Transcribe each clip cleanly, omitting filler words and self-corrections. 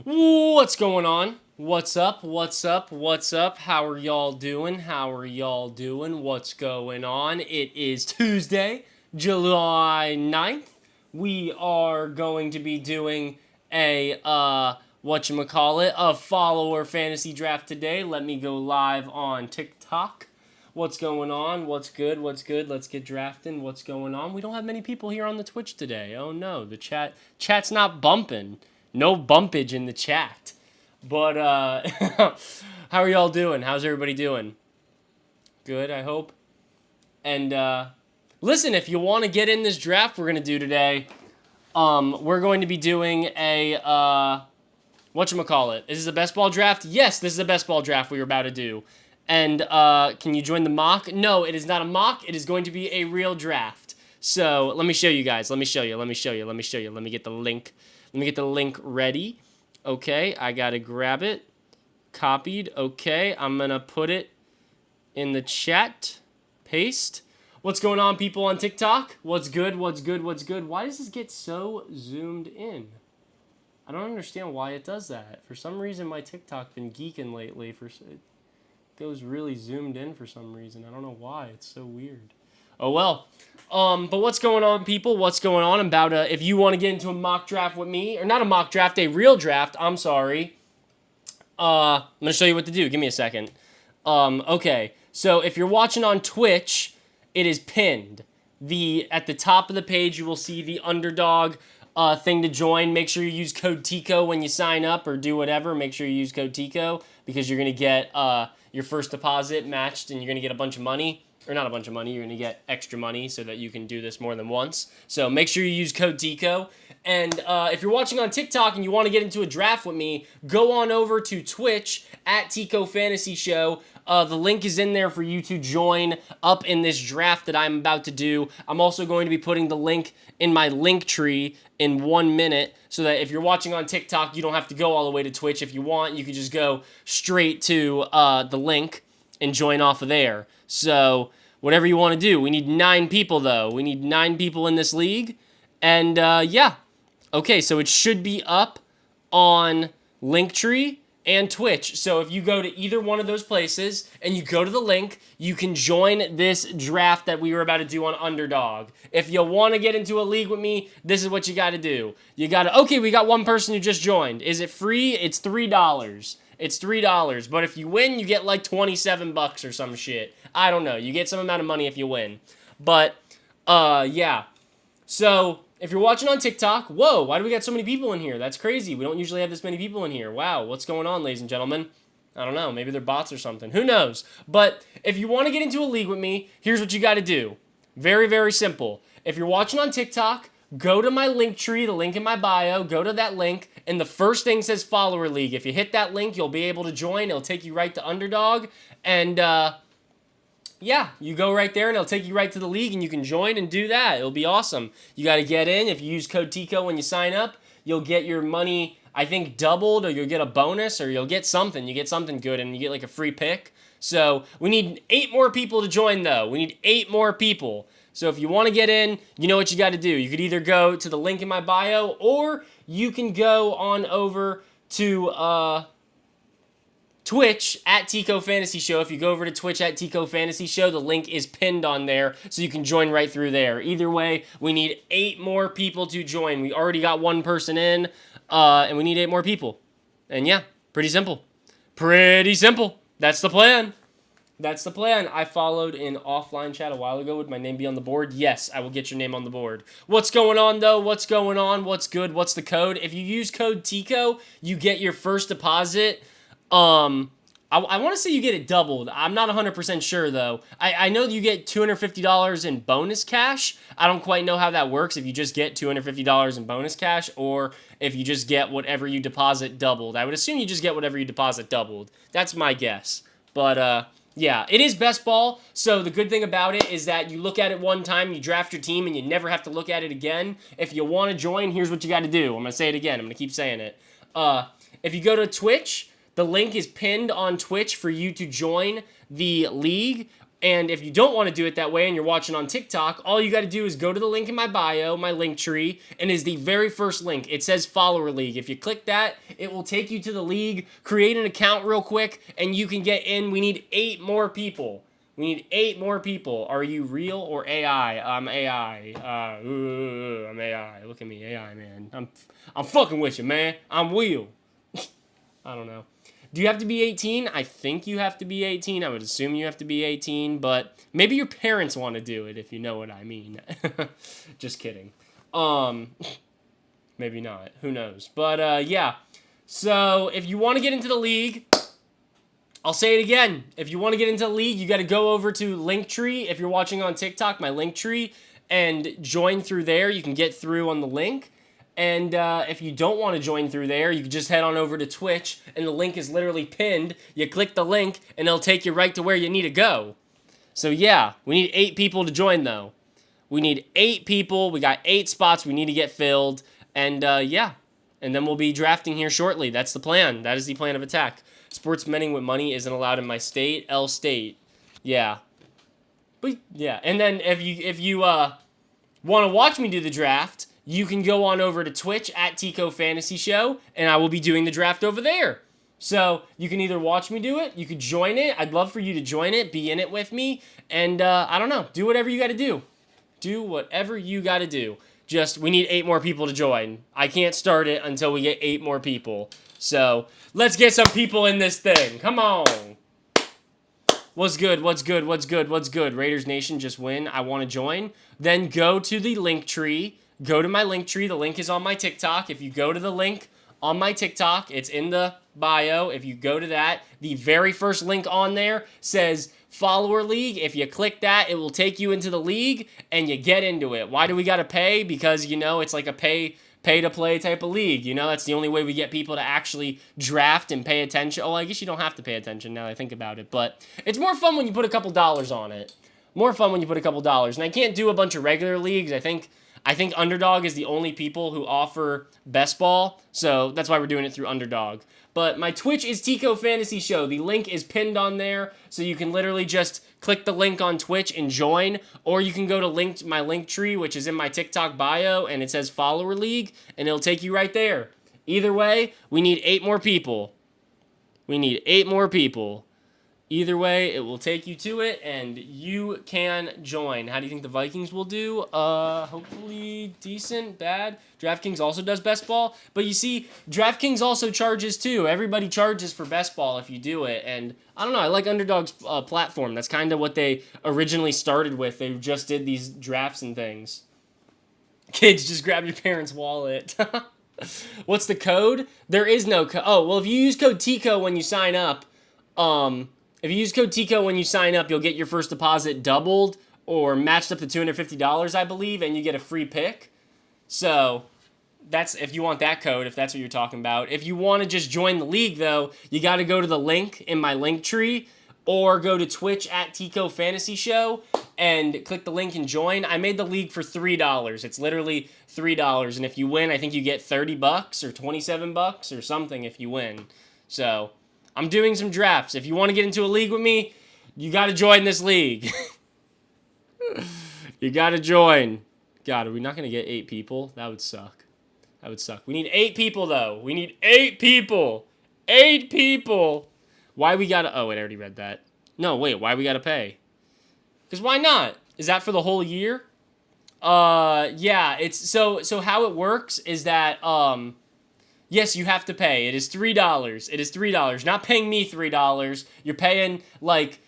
What's going on? What's up? What's up? What's up? How are y'all doing? How are y'all doing? What's going on? It is Tuesday, July 9th. We are going to be doing a whatchamacallit, a follower fantasy draft today. Let me go live on TikTok. What's going on? What's good? What's good? Let's get drafting. What's going on? We don't have many people here on the Twitch today. Oh no, the chat's not bumping. No bumpage in the chat. But how are y'all doing? How's everybody doing? Good, I hope. And listen, if you want to get in this draft we're gonna do today, we're going to be doing a whatchamacallit. Is this a best ball draft? Yes, this is a best ball draft we were about to do. And can you join the mock? No, it is not a mock. It is going to be a real draft. So let me show you guys. Let me show you. Let me get the link. Let me get the link ready. Okay, I gotta grab it. Copied. Okay, I'm gonna put it in the chat. Paste. What's going on, people on TikTok? What's good? What's good? What's good? Why does this get so zoomed in? I don't understand why it does that. For some reason, my TikTok been geeking lately. It goes really zoomed in for some reason. I don't know why. It's so weird. Oh well. But what's going on, people? What's going on? About if you want to get into a mock draft with me, or not a mock draft, a real draft. I'm sorry. I'm gonna show you what to do. Give me a second. Okay. So if you're watching on Twitch, it is pinned. At the top of the page, you will see the underdog thing to join. Make sure you use code TICO when you sign up or do whatever. Make sure you use code TICO because you're gonna get your first deposit matched and you're gonna get a bunch of money. Or not a bunch of money, you're going to get extra money so that you can do this more than once. So make sure you use code TICO. And if you're watching on TikTok and you want to get into a draft with me, go on over to Twitch at Tico Fantasy Show. The link is in there for you to join up in this draft that I'm about to do. I'm also going to be putting the link in my link tree in 1 minute so that if you're watching on TikTok, you don't have to go all the way to Twitch. If you want, you can just go straight to the link and join off of there. So whatever you want to do. We need 9 people, though. We need 9 people in this league. And, yeah. Okay, so it should be up on Linktree and Twitch. So if you go to either one of those places and you go to the link, you can join this draft that we were about to do on Underdog. If you want to get into a league with me, this is what you got to do. You got to, okay, we got one person who just joined. Is it free? It's $3. It's $3, but if you win, you get like 27 bucks or some shit. I don't know. You get some amount of money if you win. But, yeah. So, if you're watching on TikTok, whoa, why do we got so many people in here? That's crazy. We don't usually have this many people in here. Wow, what's going on, ladies and gentlemen? I don't know. Maybe they're bots or something. Who knows? But if you want to get into a league with me, here's what you got to do. Very, very simple. If you're watching on TikTok, go to my link tree, the link in my bio, go to that link, and the first thing says Follower League. If you hit that link, you'll be able to join. It'll take you right to Underdog, and yeah, you go right there, and it'll take you right to the league, and you can join and do that. It'll be awesome. You got to get in. If you use code TICO when you sign up, you'll get your money, I think, doubled, or you'll get a bonus, or you'll get something. You get something good, and you get like a free pick. So we need 8 more people to join, though. We need 8 more people. So if you want to get in, you know what you got to do. You could either go to the link in my bio, or you can go on over to Twitch at Tico Fantasy Show. If you go over to Twitch at Tico Fantasy Show, the link is pinned on there, so you can join right through there. Either way, we need 8 more people to join. We already got 1 person in, and we need 8 more people. And yeah, pretty simple. Pretty simple. That's the plan. That's the plan. I followed in offline chat a while ago. Would my name be on the board? Yes, I will get your name on the board. What's going on, though? What's going on? What's good? What's the code? If you use code TICO, you get your first deposit. I want to say you get it doubled. I'm not 100% sure, though. I know you get $250 in bonus cash. I don't quite know how that works, if you just get $250 in bonus cash, or if you just get whatever you deposit doubled. I would assume you just get whatever you deposit doubled. That's my guess. But, yeah, it is best ball, so the good thing about it is that you look at it one time, you draft your team, and you never have to look at it again. If you want to join, here's what you got to do. I'm going to say it again. I'm going to keep saying it. If you go to Twitch, the link is pinned on Twitch for you to join the league. And if you don't want to do it that way and you're watching on TikTok, all you got to do is go to the link in my bio, my link tree, and is the very first link. It says Follower League. If you click that, it will take you to the league. Create an account real quick, and you can get in. We need 8 more people. We need 8 more people. Are you real or AI? I'm AI. I'm AI. Look at me, AI, man. I'm fucking with you, man. I'm Will. I don't know. Do you have to be 18? I think you have to be 18. I would assume you have to be 18, but maybe your parents want to do it, if you know what I mean. Just kidding. Maybe not. Who knows? But yeah. So if you want to get into the league, I'll say it again. If you want to get into the league, you got to go over to Linktree. If you're watching on TikTok, my Linktree, and join through there. You can get through on the link. And if you don't want to join through there, you can just head on over to Twitch, and the link is literally pinned. You click the link, and it'll take you right to where you need to go. So yeah, we need 8 people to join, though. We need 8 people. We got 8 spots we need to get filled. And yeah, and then we'll be drafting here shortly. That's the plan. That is the plan of attack. Sportsmening with money isn't allowed in my state. L state. Yeah. But yeah, and then if you want to watch me do the draft, you can go on over to Twitch at Tico Fantasy Show, and I will be doing the draft over there. So you can either watch me do it, you could join it. I'd love for you to join it, be in it with me, and I don't know, do whatever you got to do. Do whatever you got to do. Just, we need 8 more people to join. I can't start it until we get 8 more people. So let's get some people in this thing. Come on. What's good? What's good? What's good? What's good? Raiders Nation just win. I want to join. Then go to the link tree. Go to my link tree. The link is on my TikTok. If you go to the link on my TikTok, it's in the bio. If you go to that, the very first link on there says Follower League. If you click that, it will take you into the league and you get into it. Why do we got to pay? Because, you know, it's like a pay to play type of league. You know, that's the only way we get people to actually draft and pay attention. Oh, I guess you don't have to pay attention now that I think about it, but it's more fun when you put a couple dollars on it. More fun when you put a couple dollars. And I can't do a bunch of regular leagues. I think Underdog is the only people who offer best ball, so that's why we're doing it through Underdog. But my Twitch is Tico Fantasy Show. The link is pinned on there, so you can literally just click the link on Twitch and join, or you can go to my link tree, which is in my TikTok bio, and it says Follower League, and it'll take you right there. Either way, we need 8 more people. We need 8 more people. Either way, it will take you to it, and you can join. How do you think the Vikings will do? Hopefully decent, bad. DraftKings also does best ball, but you see, DraftKings also charges too. Everybody charges for best ball if you do it, and I don't know, I like Underdog's platform. That's kind of what they originally started with. They just did these drafts and things. Kids, just grab your parents' wallet. What's the code? There is no code. Oh, well, if you use code TICO when you sign up, if you use code TICO when you sign up, you'll get your first deposit doubled or matched up to $250, I believe, and you get a free pick. So that's if you want that code, if that's what you're talking about. If you want to just join the league, though, you got to go to the link in my link tree or go to Twitch at Tico Fantasy Show and click the link and join. I made the league for $3. It's literally $3, and if you win, I think you get $30 or $27 or something if you win. So I'm doing some drafts. If you want to get into a league with me, you got to join this league. You got to join. God, are we not going to get 8 people? That would suck. That would suck. We need 8 people, though. We need 8 people. 8 people. Why we got to... Oh, wait, I already read that. No, wait, why we got to pay? Because why not? Is that for the whole year? Yeah, it's... So how it works is that, yes, you have to pay. It is $3. It is $3. Not paying me $3. You're paying, like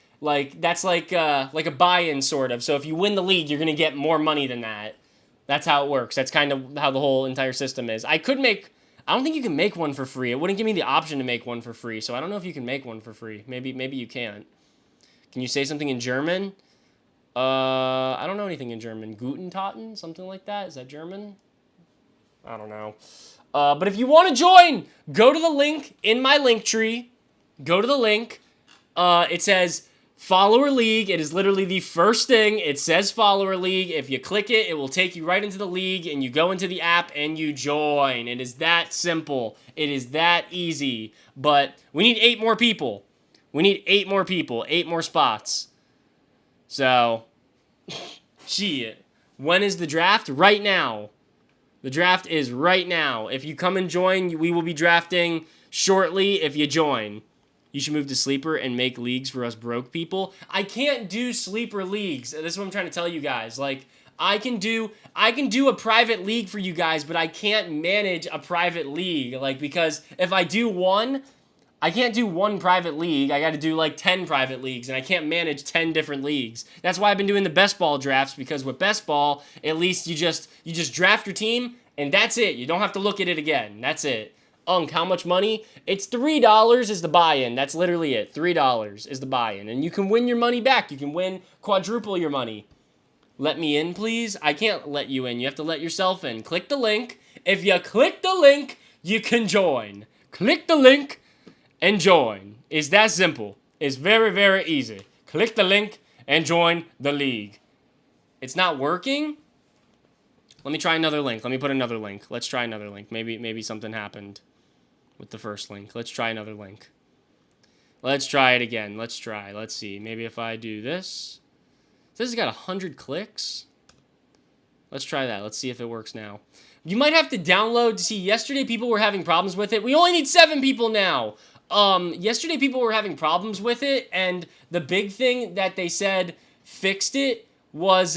that's like a buy-in, sort of. So if you win the league, you're going to get more money than that. That's how it works. That's kind of how the whole entire system is. I don't think you can make one for free. It wouldn't give me the option to make one for free, so I don't know if you can make one for free. Maybe you can't. Can you say something in German? I don't know anything in German. Guten Taten? Something like that? Is that German? I don't know. But if you want to join, go to the link in my link tree. Go to the link. It says Follower League. It is literally the first thing. It says Follower League. If you click it, it will take you right into the league, and you go into the app and you join. It is that simple. It is that easy. But we need 8 more people. We need 8 more people. 8 more spots. So, shit. When is the draft? Right now. The draft is right now. If you come and join, we will be drafting shortly if you join. You should move to Sleeper and make leagues for us broke people. I can't do Sleeper leagues. This is what I'm trying to tell you guys. Like, I can do a private league for you guys, but I can't manage a private league. Like, because if I do one, I can't do one private league. I got to do like 10 private leagues, and I can't manage 10 different leagues. That's why I've been doing the best ball drafts, because with best ball, at least you just draft your team, and that's it. You don't have to look at it again. That's it. How much money? It's $3 is the buy-in. That's literally it. $3 is the buy-in, and you can win your money back. You can win quadruple your money. Let me in, please. I can't let you in. You have to let yourself in. Click the link. If you click the link, you can join. Click the link and join. It's that simple. It's very, very easy. Click the link and join the league. It's not working? Let me try another link. Let me put another link. Let's try another link. Maybe something happened with the first link. Let's try another link. Let's try it again. Let's try. Let's see. Maybe if I do this. This has got 100 clicks. Let's try that. Let's see if it works now. You might have to download. See, yesterday people were having problems with it. We only need 7 people now. Yesterday people were having problems with it, and the big thing that they said fixed it was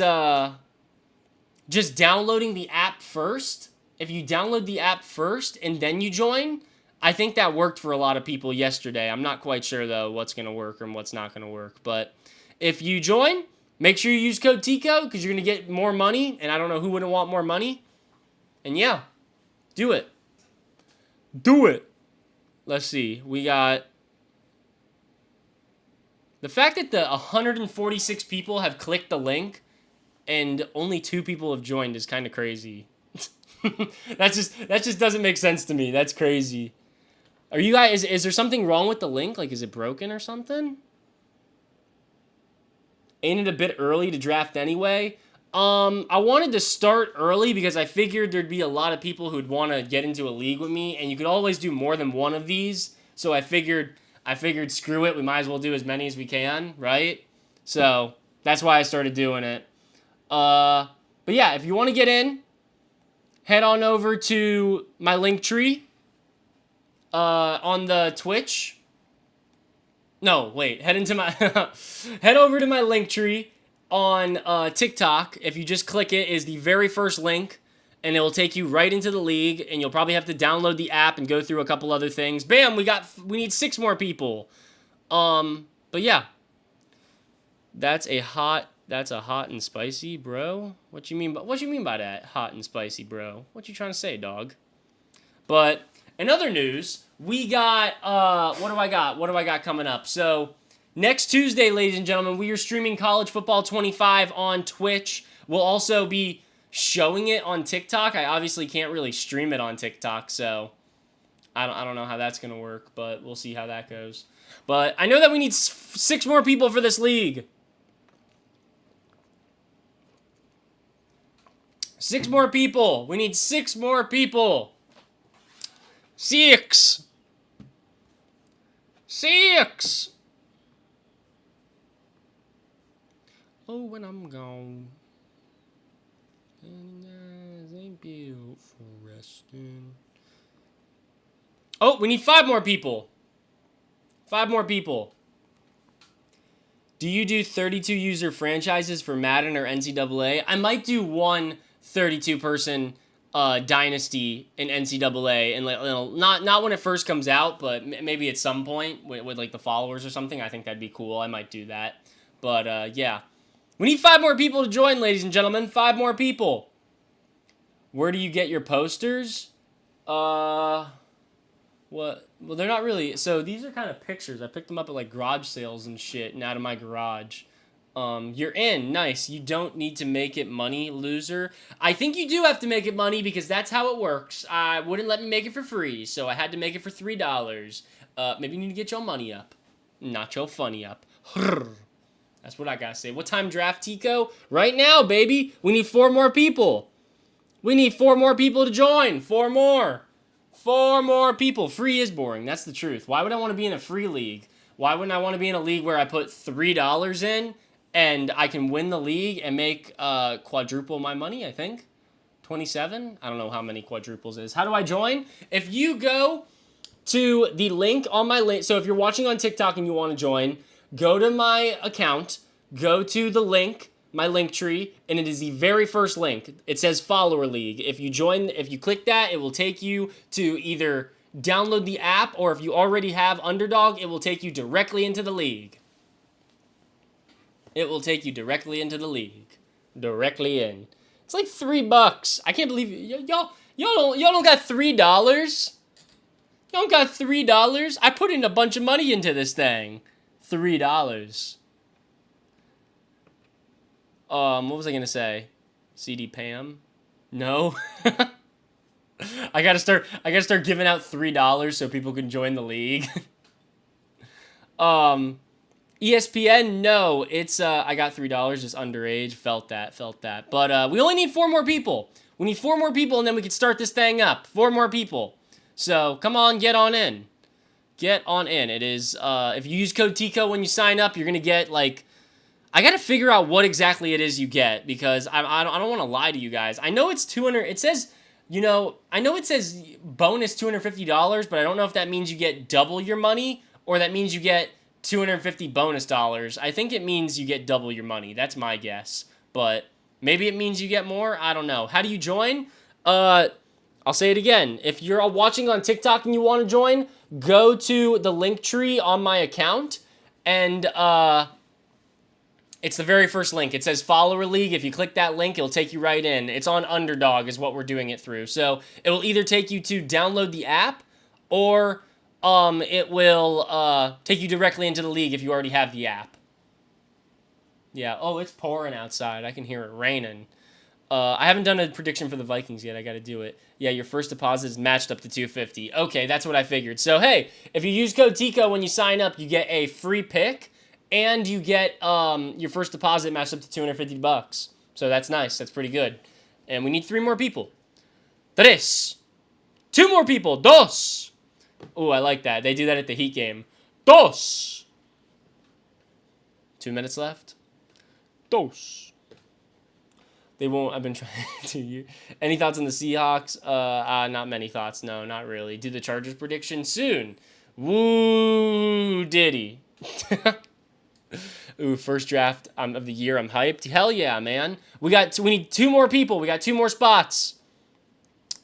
just downloading the app first. If you download the app first and then you join, I think that worked for a lot of people yesterday. I'm not quite sure, though, what's going to work and what's not going to work. But if you join, make sure you use code TICO, because you're going to get more money, and I don't know who wouldn't want more money. And yeah, do it. Do it. Let's see. We got... The fact that the 146 people have clicked the link and only 2 people have joined is kind of crazy. that just doesn't make sense to me. That's crazy. Are you guys... Is there something wrong with the link? Like, is it broken or something? Ain't it a bit early to draft anyway? I wanted to start early because I figured there'd be a lot of people who'd want to get into a league with me, and you could always do more than one of these. So I figured screw it, we might as well do as many as we can, right? So that's why I started doing it. But yeah, if you want to get in, head on over to my Linktree on the Twitch. No, wait, head over to my Linktree on TikTok. If you just click it, is the very first link, and it will take you right into the league, and you'll probably have to download the app and go through a couple other things. Bam, we need 6 more people. But yeah. That's a hot and spicy, bro. What you mean by that? Hot and spicy, bro. What you trying to say, dog? But in other news, we got what do I got coming up? So next Tuesday, ladies and gentlemen, we are streaming College Football 25 on Twitch. We'll also be showing it on TikTok. I obviously can't really stream it on TikTok, so I don't know how that's gonna work, but we'll see how that goes. But I know that we need 6 more people for this league. 6 more people. We need 6 more people. 6. Oh, when I'm gone, ain't beautiful resting. Oh, we need 5 more people. 5 more people. Do you do 32 user franchises for Madden or NCAA? I might do one 32 person dynasty in NCAA, and not when it first comes out, but maybe at some point with like the followers or something. I think that'd be cool. I might do that. But yeah, we need 5 more people to join, ladies and gentlemen. 5 more people. Where do you get your posters? What? Well, they're not really. So these are kind of pictures. I picked them up at like garage sales and shit, and out of my garage. You're in. Nice. You don't need to make it money, loser. I think you do have to make it money because that's how it works. I wouldn't let me make it for free, so I had to make it for $3. Maybe you need to get your money up. Not your funny up. That's what I gotta say. What time draft, Tico? Right now, baby. We need 4 more people. We need 4 more people to join. 4 more. 4 more people. Free is boring. That's the truth. Why would I want to be in a free league? Why wouldn't I want to be in a league where I put $3 in and I can win the league and make quadruple my money, I think. 27? I don't know how many quadruples is. How do I join? If you go to the link on my link, so if you're watching on TikTok and you want to join, go to my account, go to the link, my link tree, and it is the very first link. It says Follower League. If you click that, it will take you to either download the app, or if you already have Underdog, it will take you directly into the league. It will take you directly into the league. Directly in. It's like $3. I can't believe y'all don't got $3. Y'all don't got $3. I put in a bunch of money into this thing. $3. What was I gonna say? CD Pam? No. I gotta start giving out $3 so people can join the league. ESPN, no, it's I got $3, just underage. Felt that. But we only need 4 more people. We need 4 more people, and then we can start this thing up. 4 more people. So come on, get on in. Get on in. It is if you use code TICO when you sign up, you're gonna get like, I gotta figure out what exactly it is you get, because I don't want to lie to you guys. I know it's 200. It says, you know, I know it says bonus $250, but I don't know if that means you get double your money or that means you get 250 bonus dollars. I think it means you get double your money. That's my guess. But maybe it means you get more. I don't know. How do you join? I'll say it again. If you're watching on TikTok and you want to join, go to the link tree on my account, and it's the very first link. It says Follower League. If you click that link, it'll take you right in. It's on Underdog is what we're doing it through. So it will either take you to download the app, or it will take you directly into the league if you already have the app. Yeah, oh, it's pouring outside. I can hear it raining. I haven't done a prediction for the Vikings yet. I got to do it. Yeah, your first deposit is matched up to $250. Okay, that's what I figured. So, hey, if you use code TICO when you sign up, you get a free pick, and you get your first deposit matched up to $250. So that's nice. That's pretty good. And we need 3 more people. 3. 2 more people. 2. Ooh, I like that. They do that at the Heat game. 2. 2 minutes left. 2. They won't. I've been trying to. Any thoughts on the Seahawks? Not many thoughts. No, not really. Do the Chargers prediction soon. Woo, Diddy. Ooh, first draft of the year. I'm hyped. Hell yeah, man. We need 2 more people. We got 2 more spots.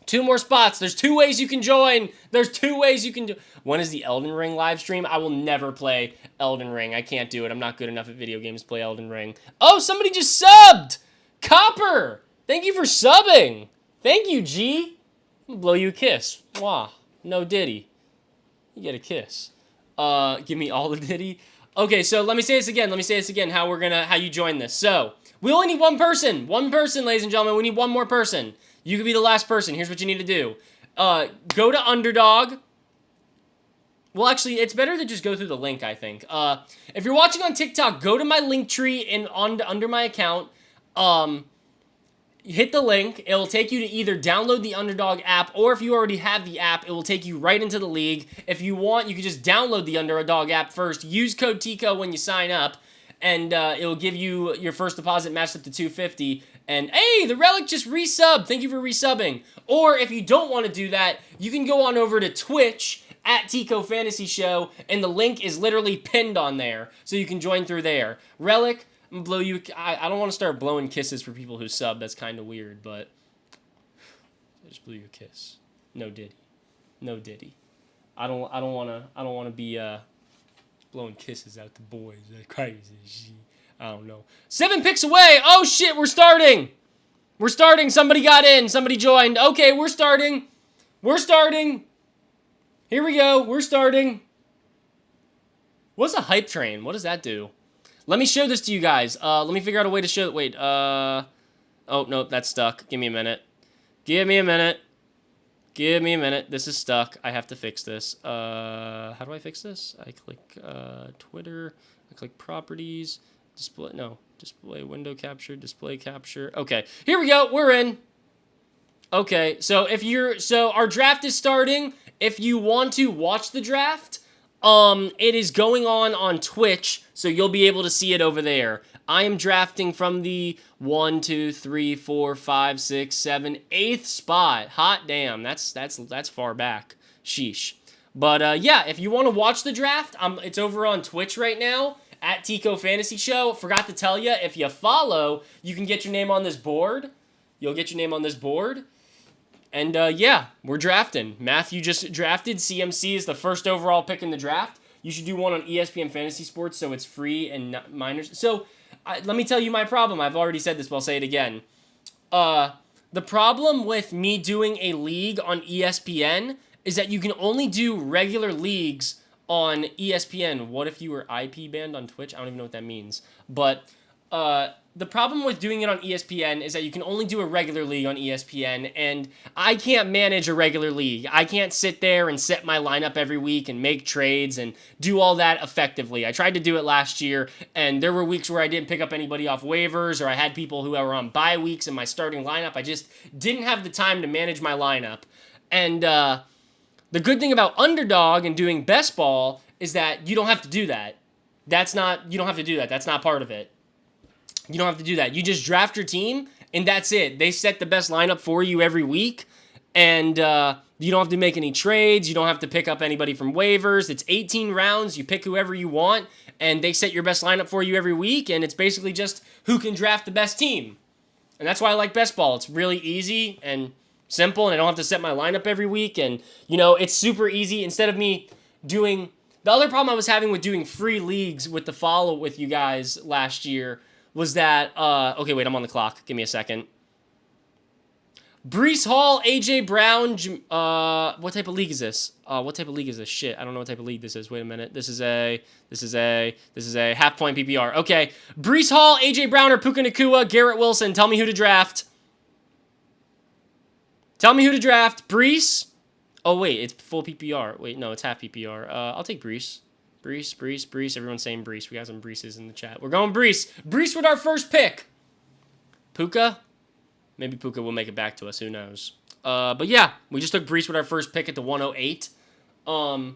2 more spots. There's 2 ways you can join. There's 2 ways you can do. When is the Elden Ring live stream? I will never play Elden Ring. I can't do it. I'm not good enough at video games to play Elden Ring. Oh, somebody just subbed. Copper. Thank you for subbing. Thank you, G. I'm gonna blow you a kiss. Mwah. No Diddy. You get a kiss. Give me all the Diddy. Okay, so let me say this again. How you join this. So we only need 1 person. 1 person, ladies and gentlemen. We need 1 more person. You could be the last person. Here's what you need to do. Go to Underdog. Well, actually, it's better to just go through the link, I think. If you're watching on TikTok, go to my link tree under my account. Hit the link. It'll take you to either download the Underdog app, or if you already have the app, it will take you right into the league. If you want, you can just download the Underdog app first. Use code TICO when you sign up, and it will give you your first deposit matched up to $250. And hey, the Relic just resubbed. Thank you for resubbing. Or if you don't want to do that, you can go on over to Twitch at Tico Fantasy Show, and the link is literally pinned on there, so you can join through there. Relic, I'm gonna blow you. I don't want to start blowing kisses for people who sub. That's kind of weird, but I just blew you a kiss. No Diddy. No Diddy. I don't want to be blowing kisses out to boys. That's crazy. I don't know. 7 picks away. Oh shit, we're starting. We're starting. Somebody got in. Somebody joined. Okay, we're starting. We're starting. Here we go. We're starting. What's a hype train? What does that do? Let me show this to you guys. Let me figure out a way to show it. Wait. Oh, no, that's stuck. Give me a minute. Give me a minute. Give me a minute. This is stuck. I have to fix this. How do I fix this? I click Twitter. I click Properties. Display window capture. Display capture. Okay. Here we go. We're in. Okay. So our draft is starting. If you want to watch the draft, It is going on Twitch, so you'll be able to see it over there. I am drafting from the 1, 2, 3, 4, 5, 6, 7, 8th spot. Hot damn, that's far back. Sheesh. But yeah, if you want to watch the draft, it's over on Twitch right now at Tico Fantasy Show. Forgot to tell you, if you follow, you can get your name on this board. You'll get your name on this board. And yeah, we're drafting. Matthew just drafted. CMC is the first overall pick in the draft. You should do one on ESPN Fantasy Sports so it's free and not minors. So let me tell you my problem. I've already said this, but I'll say it again. The problem with me doing a league on ESPN is that you can only do regular leagues on ESPN. What if you were IP banned on Twitch? I don't even know what that means. But the problem with doing it on ESPN is that you can only do a regular league on ESPN, and I can't manage a regular league. I can't sit there and set my lineup every week and make trades and do all that effectively. I tried to do it last year, and there were weeks where I didn't pick up anybody off waivers, or I had people who were on bye weeks in my starting lineup. I just didn't have the time to manage my lineup. And the good thing about Underdog and doing best ball is that you don't have to do that. You don't have to do that. That's not part of it. You don't have to do that. You just draft your team, and that's it. They set the best lineup for you every week, and you don't have to make any trades. You don't have to pick up anybody from waivers. It's 18 rounds. You pick whoever you want, and they set your best lineup for you every week, and it's basically just who can draft the best team. And that's why I like best ball. It's really easy and simple, and I don't have to set my lineup every week, and, you know, it's super easy. Instead of me doing... The other problem I was having with doing free leagues with the follow with you guys last year was that, okay, wait, I'm on the clock. Give me a second. Breece Hall, AJ Brown, what type of league is this? What type of league is this? Shit, I don't know what type of league this is. Wait a minute. This is a half point PPR. Okay. Breece Hall, AJ Brown, or Puka Nacua, Garrett Wilson. Tell me who to draft. Tell me who to draft. Breece. Oh, wait, it's full PPR. Wait, no, it's half PPR. I'll take Breece. Breece. Everyone's saying Breece. We got some Breeces in the chat. We're going Breece. Breece with our first pick. Puka? Maybe Puka will make it back to us. Who knows? But yeah, we just took Breece with our first pick at the 108. Oh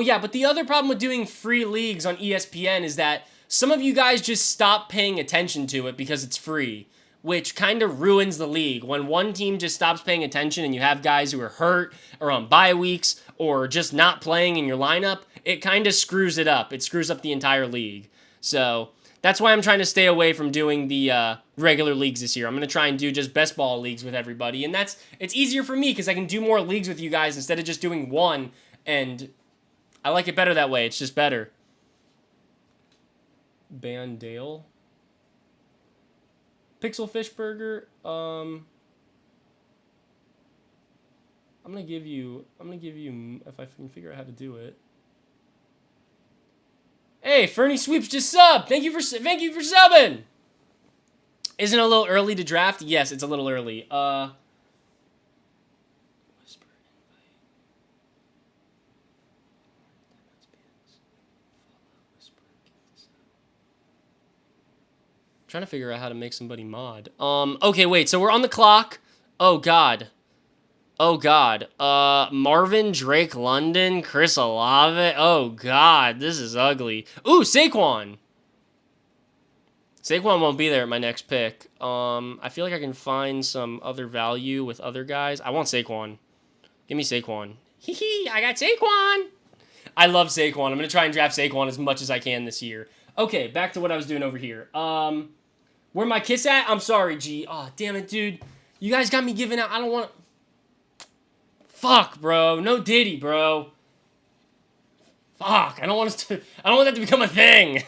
yeah, but the other problem with doing free leagues on ESPN is that some of you guys just stop paying attention to it because it's free, which kind of ruins the league. When one team just stops paying attention and you have guys who are hurt or on bye weeks or just not playing in your lineup, it kind of screws it up. It screws up the entire league. So that's why I'm trying to stay away from doing the regular leagues this year. I'm going to try and do just best ball leagues with everybody. And it's easier for me because I can do more leagues with you guys instead of just doing one. And I like it better that way. It's just better. Bandale. Pixel Fish Burger. I'm gonna give you if I can figure out how to do it. Hey, Fernie Sweeps just subbed. Thank you for subbing. Isn't it a little early to draft? Yes, it's a little early. Trying to figure out how to make somebody mod. Okay, wait, so we're on the clock. Oh god. Marvin, Drake London, Chris Olave. Oh god, this is ugly. Ooh, Saquon. Saquon won't be there at my next pick. I feel like I can find some other value with other guys. I want Saquon. Give me Saquon. Hee, I got Saquon. I love Saquon. I'm going to try and draft Saquon as much as I can this year. Okay, back to what I was doing over here. Where my kiss at? I'm sorry, G. Oh, damn it, dude. You guys got me giving out. I don't want to... Fuck, bro. No Diddy, bro. Fuck. I don't want that to become a thing.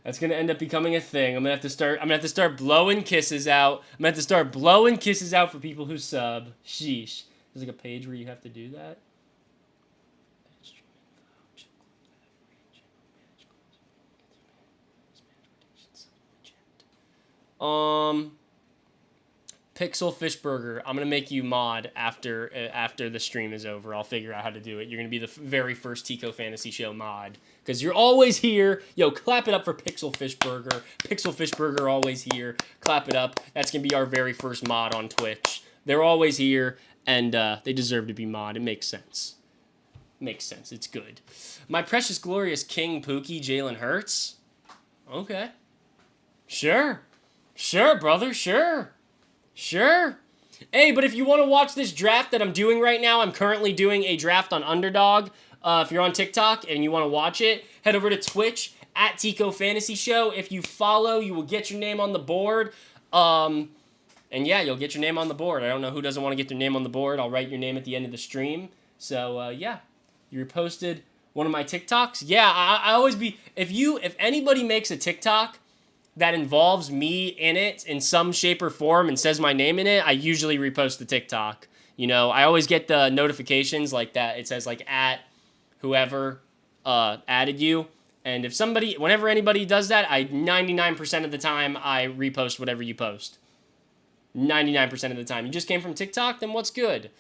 That's gonna end up becoming a thing. I'm gonna have to start blowing kisses out. I'm gonna have to start blowing kisses out for people who sub. Sheesh. There's like a page where you have to do that. Pixel Fish Burger. I'm gonna make you mod after the stream is over. I'll figure out how to do it. You're gonna be the very first Tico Fantasy Show mod because you're always here. Yo, clap it up for Pixel Fish Burger. Pixel Fish Burger always here. Clap it up. That's gonna be our very first mod on Twitch. They're always here, and they deserve to be mod. It makes sense. Makes sense. It's good. My precious, glorious King Pookie Jalen Hurts. Okay. Sure. Sure, brother. Sure. Sure. Hey, but if you want to watch this draft that I'm doing right now, I'm currently doing a draft on Underdog. If you're on TikTok and you want to watch it, head over to Twitch at Tico Fantasy Show. If you follow, you will get your name on the board. And yeah, you'll get your name on the board. I don't know who doesn't want to get their name on the board. I'll write your name at the end of the stream. So, yeah. You reposted one of my TikToks? Yeah, I always be... If anybody makes a TikTok that involves me in it in some shape or form and says my name in it, I usually repost the TikTok. You know, I always get the notifications like that. It says like at whoever added you. And whenever anybody does that, 99% of the time, I repost whatever you post. 99% of the time. You just came from TikTok? Then what's good?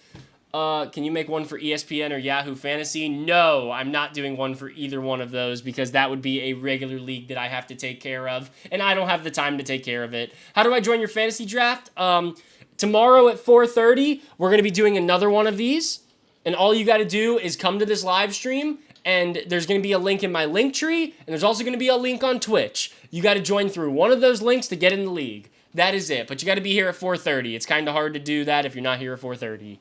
Can you make one for ESPN or Yahoo Fantasy? No, I'm not doing one for either one of those because that would be a regular league that I have to take care of, and I don't have the time to take care of it. How do I join your fantasy draft? Tomorrow at 4:30, we're going to be doing another one of these, and all you got to do is come to this live stream, and there's going to be a link in my link tree, and there's also going to be a link on Twitch. You got to join through one of those links to get in the league. That is it, but you got to be here at 4:30. It's kind of hard to do that if you're not here at 4:30.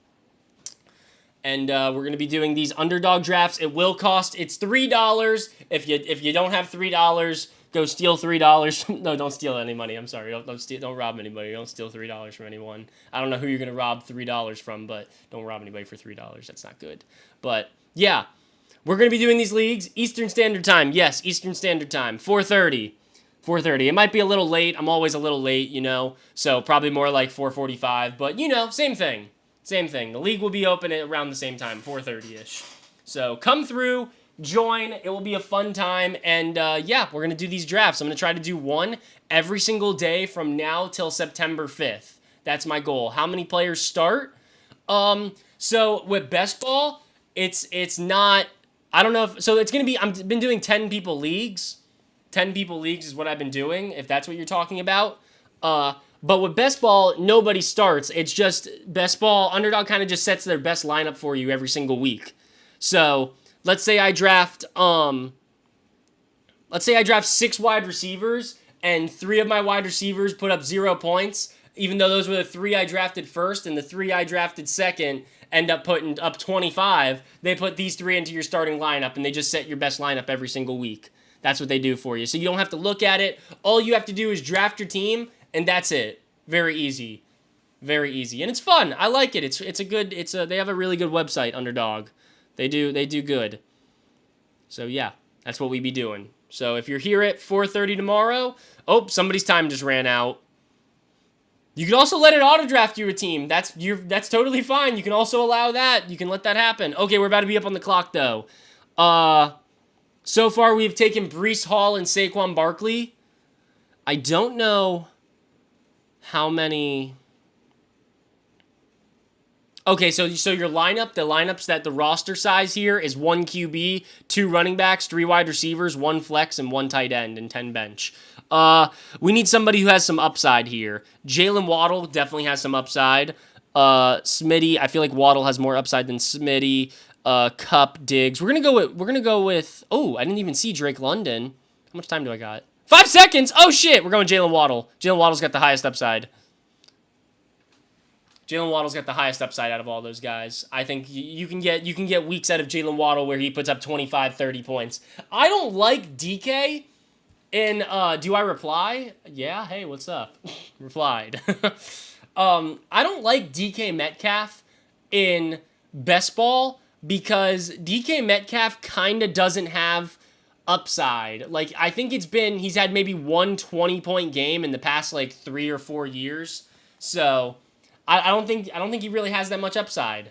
And we're going to be doing these underdog drafts. It will cost, it's $3. If you don't have $3, go steal $3. No, don't steal any money. I'm sorry. Don't rob anybody. Don't steal $3 from anyone. I don't know who you're going to rob $3 from, but don't rob anybody for $3. That's not good. But yeah, we're going to be doing these leagues. Eastern Standard Time. Yes, Eastern Standard Time. 4:30. 4:30. It might be a little late. I'm always a little late, you know. So probably more like 4:45. But, you know, same thing. Same thing. The league will be open at around the same time, 4:30-ish. So come through, join. It will be a fun time. And yeah, we're going to do these drafts. I'm going to try to do one every single day from now till September 5th. That's my goal. How many players start? So with best ball, it's not, I don't know if, so it's going to be, I've been doing 10 people leagues. 10 people leagues is what I've been doing, if that's what you're talking about. But with best ball, nobody starts. It's just best ball. Underdog kind of just sets their best lineup for you every single week. So let's say I draft 6 wide receivers and 3 of my wide receivers put up 0 points, even though those were the 3 I drafted first and the 3 I drafted second end up putting up 25. They put these 3 into your starting lineup and they just set your best lineup every single week. That's what they do for you. So you don't have to look at it. All you have to do is draft your team, and that's it. Very easy. Very easy. And it's fun. I like it. They have a really good website, Underdog. They do good. So yeah, that's what we be doing. So if you're here at 4:30 tomorrow, oh, somebody's time just ran out. You can also let it auto draft you a team. That's totally fine. You can also allow that. You can let that happen. Okay, we're about to be up on the clock though. So far we've taken Breece Hall and Saquon Barkley. I don't know how many. Okay, so your lineup, the lineups that the roster size here is 1 QB, 2 running backs, 3 wide receivers, 1 flex, and 1 tight end, and 10 bench. We need somebody who has some upside here. Jalen Waddle definitely has some upside. Smitty, I feel like Waddle has more upside than Smitty. Cup, Diggs. We're gonna go with. Oh, I didn't even see Drake London. How much time do I got? 5 seconds. Oh shit, we're going Jalen Waddle. Jalen Waddle's got the highest upside. Jalen Waddle's got the highest upside out of all those guys. I think you can get weeks out of Jalen Waddle where he puts up 25, 30 points. I don't like DK in do I reply? Yeah, hey, what's up? Replied. I don't like DK Metcalf in best ball because DK Metcalf kind of doesn't have upside. Like, I think he's had maybe 1 20-point game in the past like 3 or 4 years. So I don't think he really has that much upside.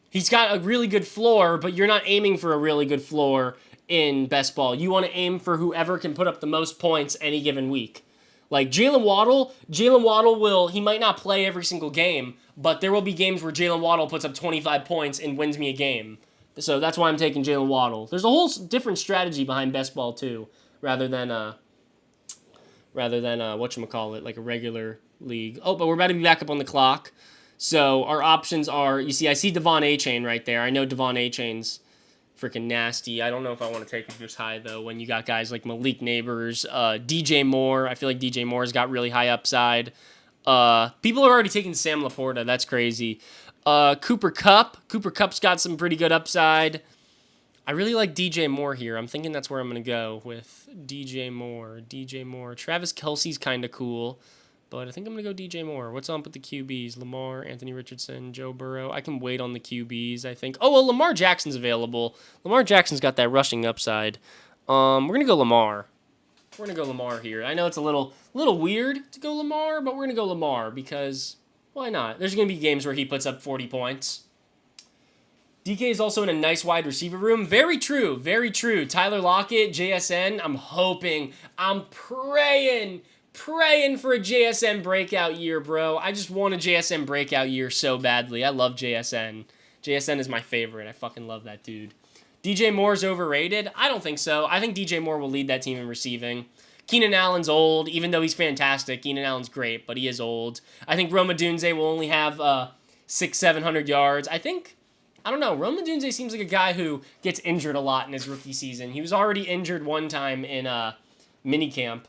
He's got a really good floor, but you're not aiming for a really good floor in best ball. You want to aim for whoever can put up the most points any given week. Like Jalen Waddle he might not play every single game, but there will be games where Jalen Waddle puts up 25 points and wins me a game. So that's why I'm taking Jalen Waddle. There's a whole different strategy behind best ball too, rather than whatchamacallit, like a regular league. Oh, but we're about to be back up on the clock. So our options are, you see, I see Devon Achane right there. I know Devon Achane's freaking nasty. I don't know if I want to take him this high, though, when you got guys like Malik Neighbors, DJ Moore. I feel like DJ Moore's got really high upside. People are already taking Sam Laporta. That's crazy. Cooper Kupp. Cooper Kupp's got some pretty good upside. I really like DJ Moore here. I'm thinking that's where I'm going to go with DJ Moore. DJ Moore. Travis Kelce's kind of cool, but I think I'm going to go DJ Moore. What's up with the QBs? Lamar, Anthony Richardson, Joe Burrow. I can wait on the QBs, I think. Oh, well, Lamar Jackson's available. Lamar Jackson's got that rushing upside. We're going to go Lamar. We're going to go Lamar here. I know it's a little weird to go Lamar, but we're going to go Lamar because why not? There's going to be games where he puts up 40 points. DK is also in a nice wide receiver room. Very true. Very true. Tyler Lockett, JSN. I'm praying for a JSN breakout year, bro. I just want a JSN breakout year so badly. I love JSN. JSN is my favorite. I fucking love that dude. DJ Moore's overrated? I don't think so. I think DJ Moore will lead that team in receiving. Keenan Allen's old, even though he's fantastic. Keenan Allen's great, but he is old. I think Rome Odunze will only have 600-700 yards. I don't know. Rome Odunze seems like a guy who gets injured a lot in his rookie season. He was already injured one time in minicamp.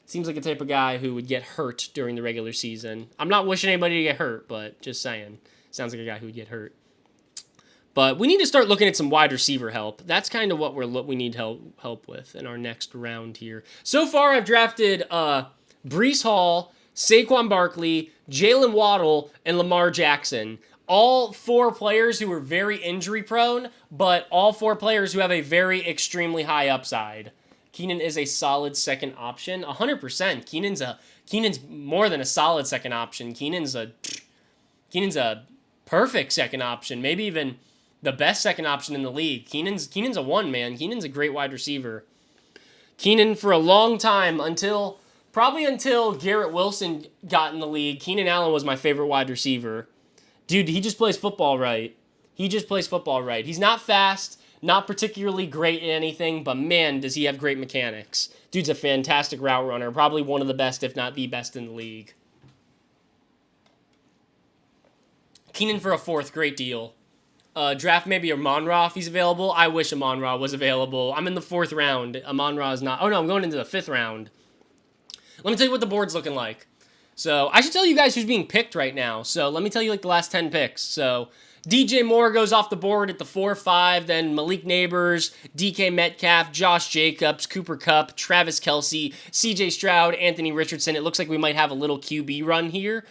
Seems like a type of guy who would get hurt during the regular season. I'm not wishing anybody to get hurt, but just saying. Sounds like a guy who would get hurt. But we need to start looking at some wide receiver help. That's kind of what we need help with in our next round here. So far, I've drafted Breece Hall, Saquon Barkley, Jalen Waddle, and Lamar Jackson. All 4 players who are very injury prone, but all 4 players who have a very extremely high upside. Keenan is a solid second option, 100%. Keenan's more than a solid second option. Keenan's a perfect second option, maybe even the best second option in the league. Keenan's a 1, man. Keenan's a great wide receiver. Keenan, for a long time, probably until Garrett Wilson got in the league, Keenan Allen was my favorite wide receiver. Dude, he just plays football right. He's not fast, not particularly great in anything, but man, does he have great mechanics. Dude's a fantastic route runner, probably one of the best, if not the best in the league. Keenan for a 4th, great deal. Draft maybe Amon-Ra if he's available. I wish Amon-Ra was available. I'm in the 4th round. Amon-Ra is not. Oh, no, I'm going into the 5th round. Let me tell you what the board's looking like. So I should tell you guys who's being picked right now. So let me tell you like the last 10 picks. So DJ Moore goes off the board at the 4-5. Then Malik Neighbors, DK Metcalf, Josh Jacobs, Cooper Kupp, Travis Kelce, CJ Stroud, Anthony Richardson. It looks like we might have a little QB run here.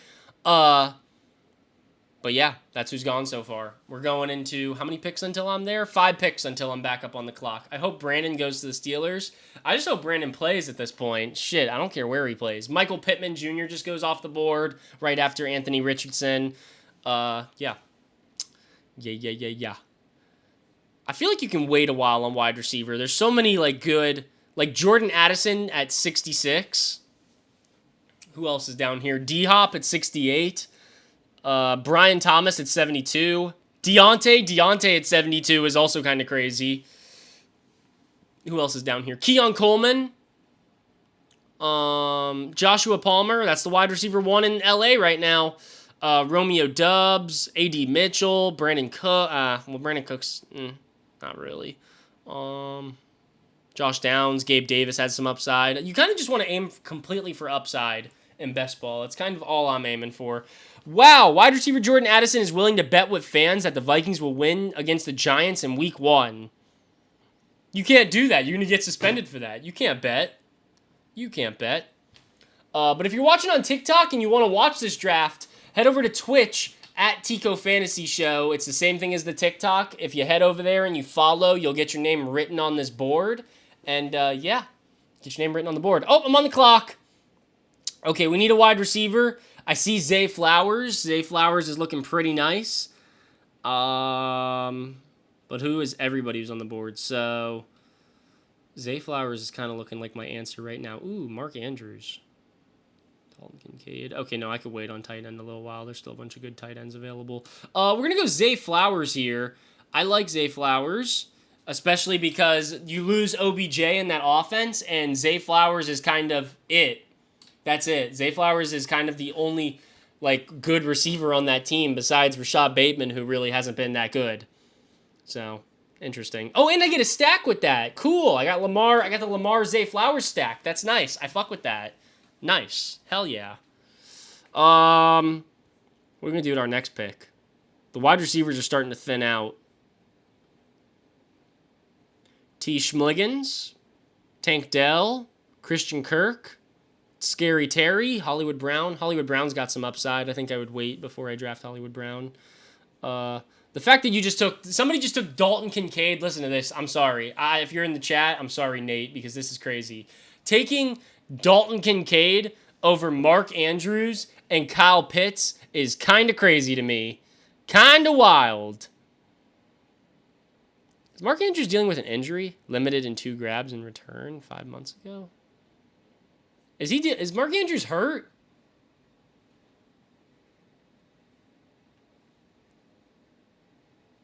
But yeah, that's who's gone so far. We're going into, how many picks until I'm there? 5 picks until I'm back up on the clock. I hope Brandon goes to the Steelers. I just hope Brandon plays at this point. Shit, I don't care where he plays. Michael Pittman Jr. just goes off the board right after Anthony Richardson. Yeah. I feel like you can wait a while on wide receiver. There's so many good, like Jordan Addison at 66. Who else is down here? D-Hop at 68. Brian Thomas at 72. Deontay at 72 is also kind of crazy. Who else is down here? Keon Coleman. Joshua Palmer. That's the wide receiver 1 in LA right now. Romeo Doubs. A.D. Mitchell. Brandon Cook. Brandon Cook's not really. Josh Downs. Gabe Davis had some upside. You kind of just want to aim completely for upside in best ball. That's kind of all I'm aiming for. Wow, wide receiver Jordan Addison is willing to bet with fans that the Vikings will win against the Giants in week 1. You can't do that. You're going to get suspended for that. You can't bet. But if you're watching on TikTok and you want to watch this draft, head over to Twitch at Tico Fantasy Show. It's the same thing as the TikTok. If you head over there and you follow, you'll get your name written on this board. And yeah, get your name written on the board. Oh, I'm on the clock. Okay, we need a wide receiver. I see Zay Flowers. Zay Flowers is looking pretty nice. But who is everybody who's on the board? So Zay Flowers is kind of looking like my answer right now. Ooh, Mark Andrews. Dalton Kincaid. Okay, no, I could wait on tight end a little while. There's still a bunch of good tight ends available. We're going to go Zay Flowers here. I like Zay Flowers, especially because you lose OBJ in that offense, and Zay Flowers is kind of it. That's it. Zay Flowers is kind of the only like good receiver on that team besides Rashad Bateman, who really hasn't been that good. So interesting. Oh, and I get a stack with that. Cool. I got Lamar. I got the Lamar Zay Flowers stack. That's nice. I fuck with that. Nice. Hell yeah. What are we gonna do with our next pick? The wide receivers are starting to thin out. T. Schmliggins, Tank Dell, Christian Kirk, Scary Terry, Hollywood Brown. Hollywood Brown's got some upside. I think I would wait before I draft Hollywood Brown. The fact that you just took... Somebody just took Dalton Kincaid. Listen to this. I'm sorry. If you're in the chat, I'm sorry, Nate, because this is crazy. Taking Dalton Kincaid over Mark Andrews and Kyle Pitts is kind of crazy to me. Kind of wild. Is Mark Andrews dealing with an injury? Limited in 2 grabs in return 5 months ago? Is Mark Andrews hurt?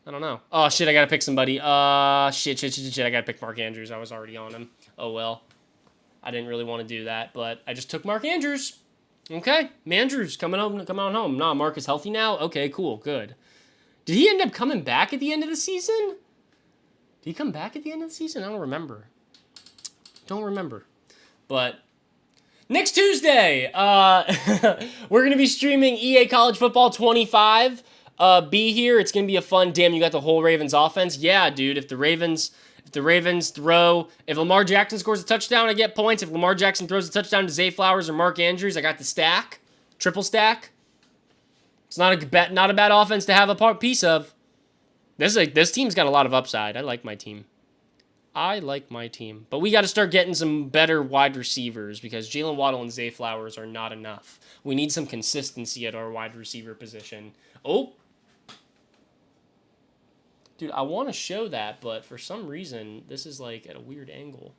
I don't know. Oh, shit, I gotta pick somebody. Shit. I gotta pick Mark Andrews. I was already on him. Oh, well. I didn't really want to do that, but I just took Mark Andrews. Okay. Mandrews coming on home. Nah, Mark is healthy now? Okay, cool. Good. Did he end up coming back at the end of the season? Did he come back at the end of the season? I don't remember. But next Tuesday, we're going to be streaming EA College Football 25. Be here. It's going to be a fun... Damn, you got the whole Ravens offense? Yeah, dude. If the Ravens throw... If Lamar Jackson scores a touchdown, I get points. If Lamar Jackson throws a touchdown to Zay Flowers or Mark Andrews, I got the stack. Triple stack. It's not a bad offense to have a piece of. This team's got a lot of upside. I like my team. But we got to start getting some better wide receivers because Jalen Waddle and Zay Flowers are not enough. We need some consistency at our wide receiver position. Oh. Dude, I want to show that, but for some reason, this is like at a weird angle.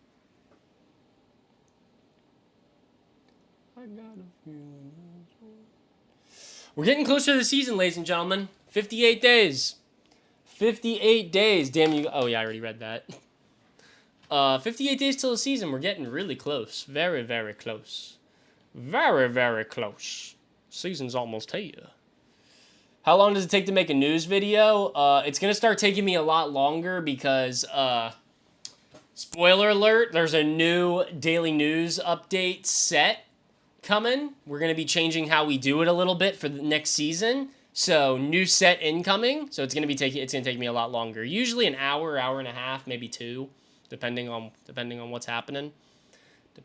I got a feeling. We're getting closer to the season, ladies and gentlemen. 58 days. 58 days. Damn you. Oh, yeah, I already read that. 58 days till the season. We're getting really close. Very, very close. Very, very close. Season's almost here. How long does it take to make a news video? It's going to start taking me a lot longer because, spoiler alert, there's a new daily news update set coming. We're going to be changing how we do it a little bit for the next season. So, new set incoming. So, it's going to take me a lot longer. Usually an hour, hour and a half, maybe 2, depending on what's happening. But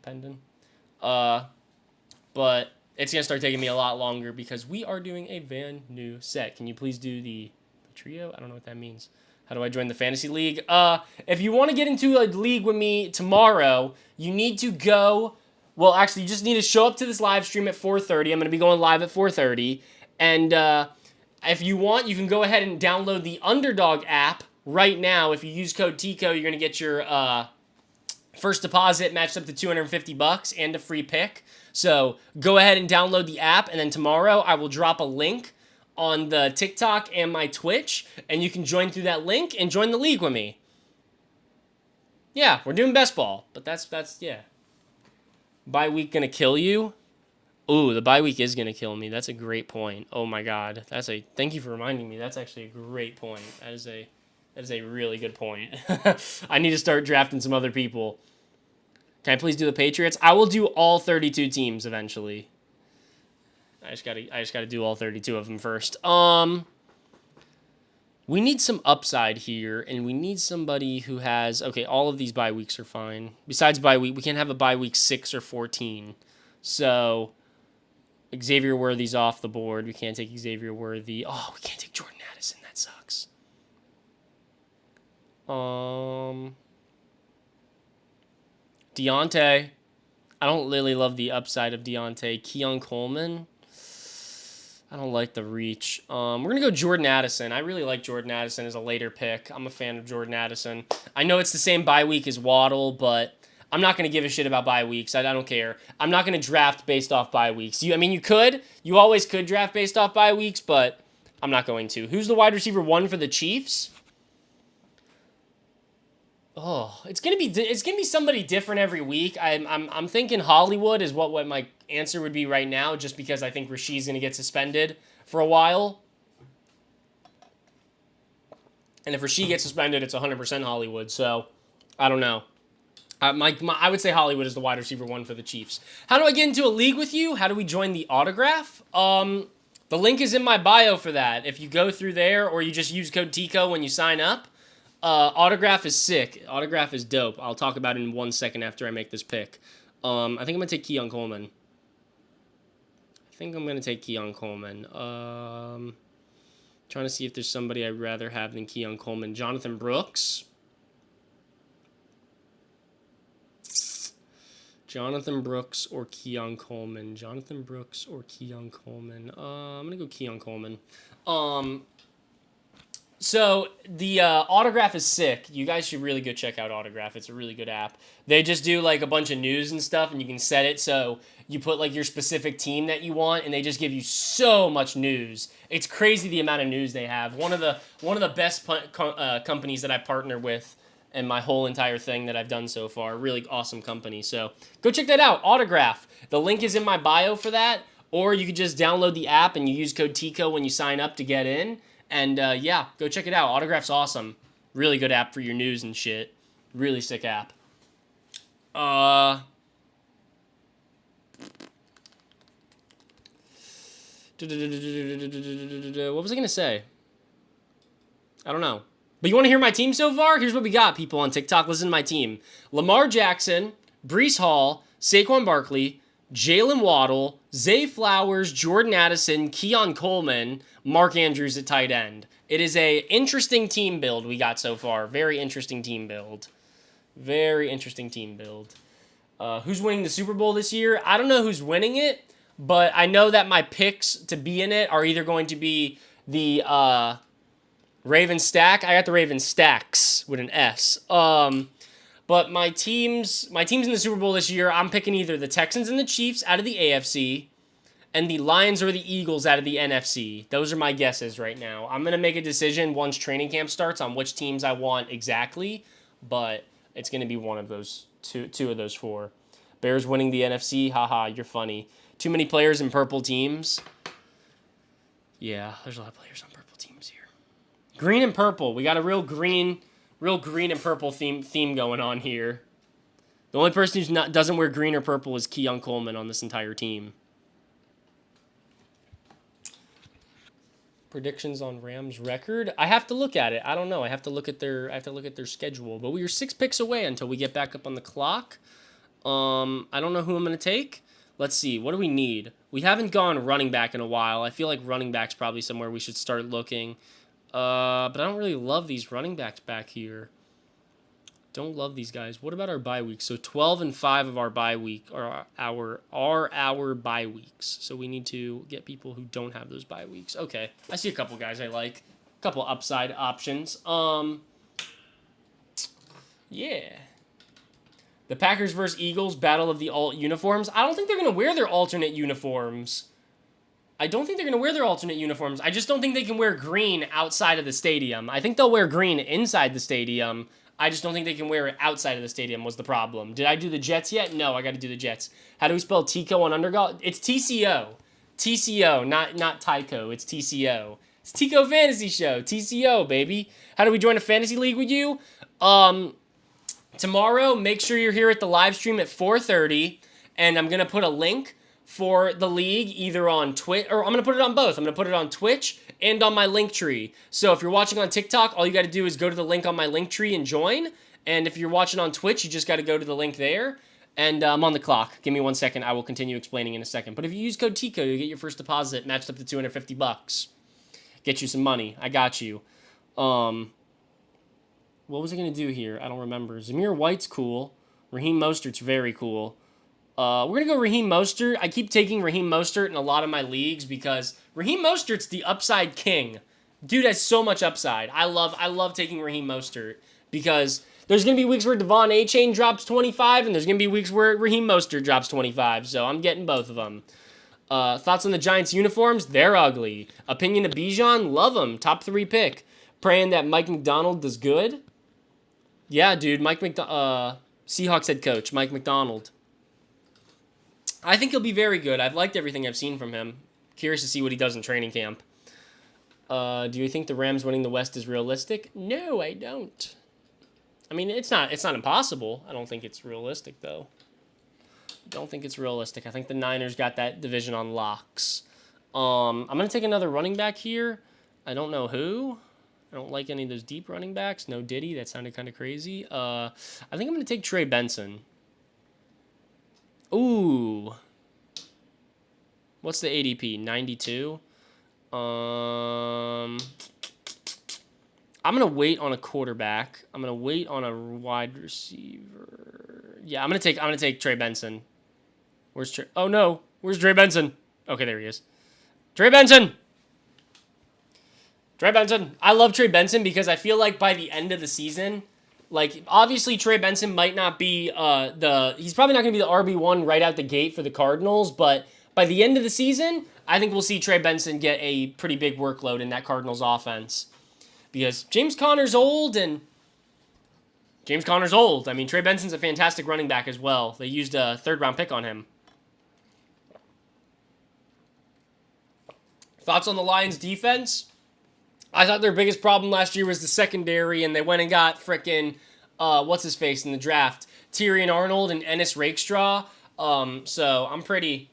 it's going to start taking me a lot longer because we are doing a brand new set. Can you please do the trio? I don't know what that means. How do I join the fantasy league? If you want to get into a league with me tomorrow, you need to go... Well, actually, you just need to show up to this live stream at 4:30. I'm going to be going live at 4:30. And if you want, you can go ahead and download the Underdog app right now. If you use code TICO, you're going to get your first deposit matched up to $250 and a free pick. So go ahead and download the app. And then tomorrow, I will drop a link on the TikTok and my Twitch. And you can join through that link and join the league with me. Yeah, we're doing best ball. But that's yeah. Bye week gonna kill you? Ooh, the bye week is gonna kill me. That's a great point. Oh my god. Thank you for reminding me. That's actually a great point. That is a really good point. I need to start drafting some other people. Can I please do the Patriots? I will do all 32 teams eventually. I just gotta do all 32 of them first. We need some upside here, and we need somebody who has... Okay, all of these bye weeks are fine. Besides bye week, we can't have a bye week 6 or 14. So, Xavier Worthy's off the board. We can't take Xavier Worthy. Oh, we can't take Jordan Addison. That sucks. Deontay. I don't really love the upside of Deontay. Keon Coleman. I don't like the reach. We're going to go Jordan Addison. I really like Jordan Addison as a later pick. I'm a fan of Jordan Addison. I know it's the same bye week as Waddle, but I'm not going to give a shit about bye weeks. I don't care. I'm not going to draft based off bye weeks. You could. You always could draft based off bye weeks, but I'm not going to. Who's the wide receiver 1 for the Chiefs? Oh, it's gonna be somebody different every week. I'm thinking Hollywood is what my answer would be right now, just because I think Rasheed's gonna get suspended for a while. And if Rasheed gets suspended, it's 100% Hollywood. So, I don't know. I would say Hollywood is the wide receiver one for the Chiefs. How do I get into a league with you? How do we join the autograph? The link is in my bio for that. If you go through there, or you just use code TICO when you sign up. Autograph is sick. Autograph is dope. I'll talk about it in 1 second after I make this pick. I think I'm gonna take Keon Coleman. Trying to see if there's somebody I'd rather have than Keon Coleman. Jonathan Brooks. Jonathan Brooks or Keon Coleman. I'm gonna go Keon Coleman. So the Autograph is sick. You guys should really go check out Autograph. It's a really good app. They just do like a bunch of news and stuff, and you can set it so you put like your specific team that you want, and they just give you so much news. It's crazy the amount of news they have. One of the best companies that I partner with in my whole entire thing that I've done so far. Really awesome company. So go check that out. Autograph. The link is in my bio for that, or you could just download the app and you use code TICO when you sign up to get in. And yeah, go check it out. Autograph's awesome. Really good app for your news and shit. Really sick app. What was I going to say? I don't know. But you want to hear my team so far? Here's what we got, people on TikTok. Listen to my team. Lamar Jackson, Breece Hall, Saquon Barkley, Jalen Waddle, Zay Flowers, Jordan Addison, Keon Coleman, Mark Andrews at tight end. It is a interesting team build we got so far. Very interesting team build. Who's winning the Super Bowl this year? I don't know who's winning it, but I know that my picks to be in it are either going to be the Raven Stack. I got the Raven Stacks with an S. But my teams in the Super Bowl this year, I'm picking either the Texans and the Chiefs out of the AFC, and the Lions or the Eagles out of the NFC. Those are my guesses right now. I'm going to make a decision once training camp starts on which teams I want exactly, but it's going to be one of those, two of those four. Bears winning the NFC, haha, you're funny. Too many players in purple teams. Yeah, there's a lot of players on purple teams here. Green and purple. We got a real green and purple theme going on here. The only person who doesn't wear green or purple is Keon Coleman on this entire team. Predictions on Rams record. I have to look at it. I don't know. I have to look at their schedule. But we are 6 picks away until we get back up on the clock. I don't know who I'm going to take. Let's see. What do we need? We haven't gone running back in a while. I feel like running back's probably somewhere we should start looking. But I don't really love these running backs back here. Don't love these guys. What about our bye weeks? So 12 and 5 of our bye week are our bye weeks. So we need to get people who don't have those bye weeks. Okay, I see a couple guys I like. A couple upside options. Yeah. The Packers versus Eagles, battle of the alt uniforms. I don't think they're going to wear their alternate uniforms. I just don't think they can wear green outside of the stadium. I think they'll wear green inside the stadium. I just don't think they can wear it outside of the stadium was the problem. Did I do the Jets yet? No, I got to do the Jets. How do we spell Tico on Underdog? It's TCO. TCO, not Tyco. It's TCO. It's Tico Fantasy Show. TCO, baby. How do we join a fantasy league with you? Tomorrow, make sure you're here at the live stream at 4:30, and I'm going to put a link for the league either on Twitch, or I'm going to put it on both. I'm going to put it on Twitch and on my Linktree. So if you're watching on TikTok, all you got to do is go to the link on my Linktree and join. And if you're watching on Twitch, you just got to go to the link there. And I'm on the clock. Give me 1 second. I will continue explaining in a second. But if you use code TICO, you get your first deposit matched up to $250. Get you some money. I got you. What was I going to do here? I don't remember. Zamir White's cool. Raheem Mostert's very cool. We're going to go Raheem Mostert. I keep taking Raheem Mostert in a lot of my leagues because Raheem Mostert's the upside king. Dude has so much upside. I love taking Raheem Mostert because there's going to be weeks where Devon Achane drops 25 and there's going to be weeks where Raheem Mostert drops 25. So I'm getting both of them. Thoughts on the Giants uniforms? They're ugly. Opinion of Bijan? Love them. Top 3 pick. Praying that Mike McDonald does good. Yeah, dude. Seahawks head coach, Mike McDonald. I think he'll be very good. I've liked everything I've seen from him. Curious to see what he does in training camp. Do you think the Rams winning the West is realistic? No, I don't. I mean, it's not impossible. I don't think it's realistic, though. Don't think it's realistic. I think the Niners got that division on locks. I'm going to take another running back here. I don't know who. I don't like any of those deep running backs. No Diddy. That sounded kind of crazy. I think I'm going to take Trey Benson. Ooh. What's the ADP? 92? I'm going to wait on a quarterback. I'm going to wait on a wide receiver. Yeah, I'm going to take Trey Benson. Where's Trey? Oh no. Where's Trey Benson? Okay, there he is. Trey Benson. Trey Benson. I love Trey Benson because I feel like by the end of the season, like obviously Trey Benson might not be he's probably not going to be the RB1 right out the gate for the Cardinals, but by the end of the season, I think we'll see Trey Benson get a pretty big workload in that Cardinals offense. Because James Conner's old. I mean, Trey Benson's a fantastic running back as well. They used a third-round pick on him. Thoughts on the Lions' defense? I thought their biggest problem last year was the secondary, and they went and got frickin' what's-his-face in the draft? Tyrion Arnold and Ennis Rakestraw. So I'm pretty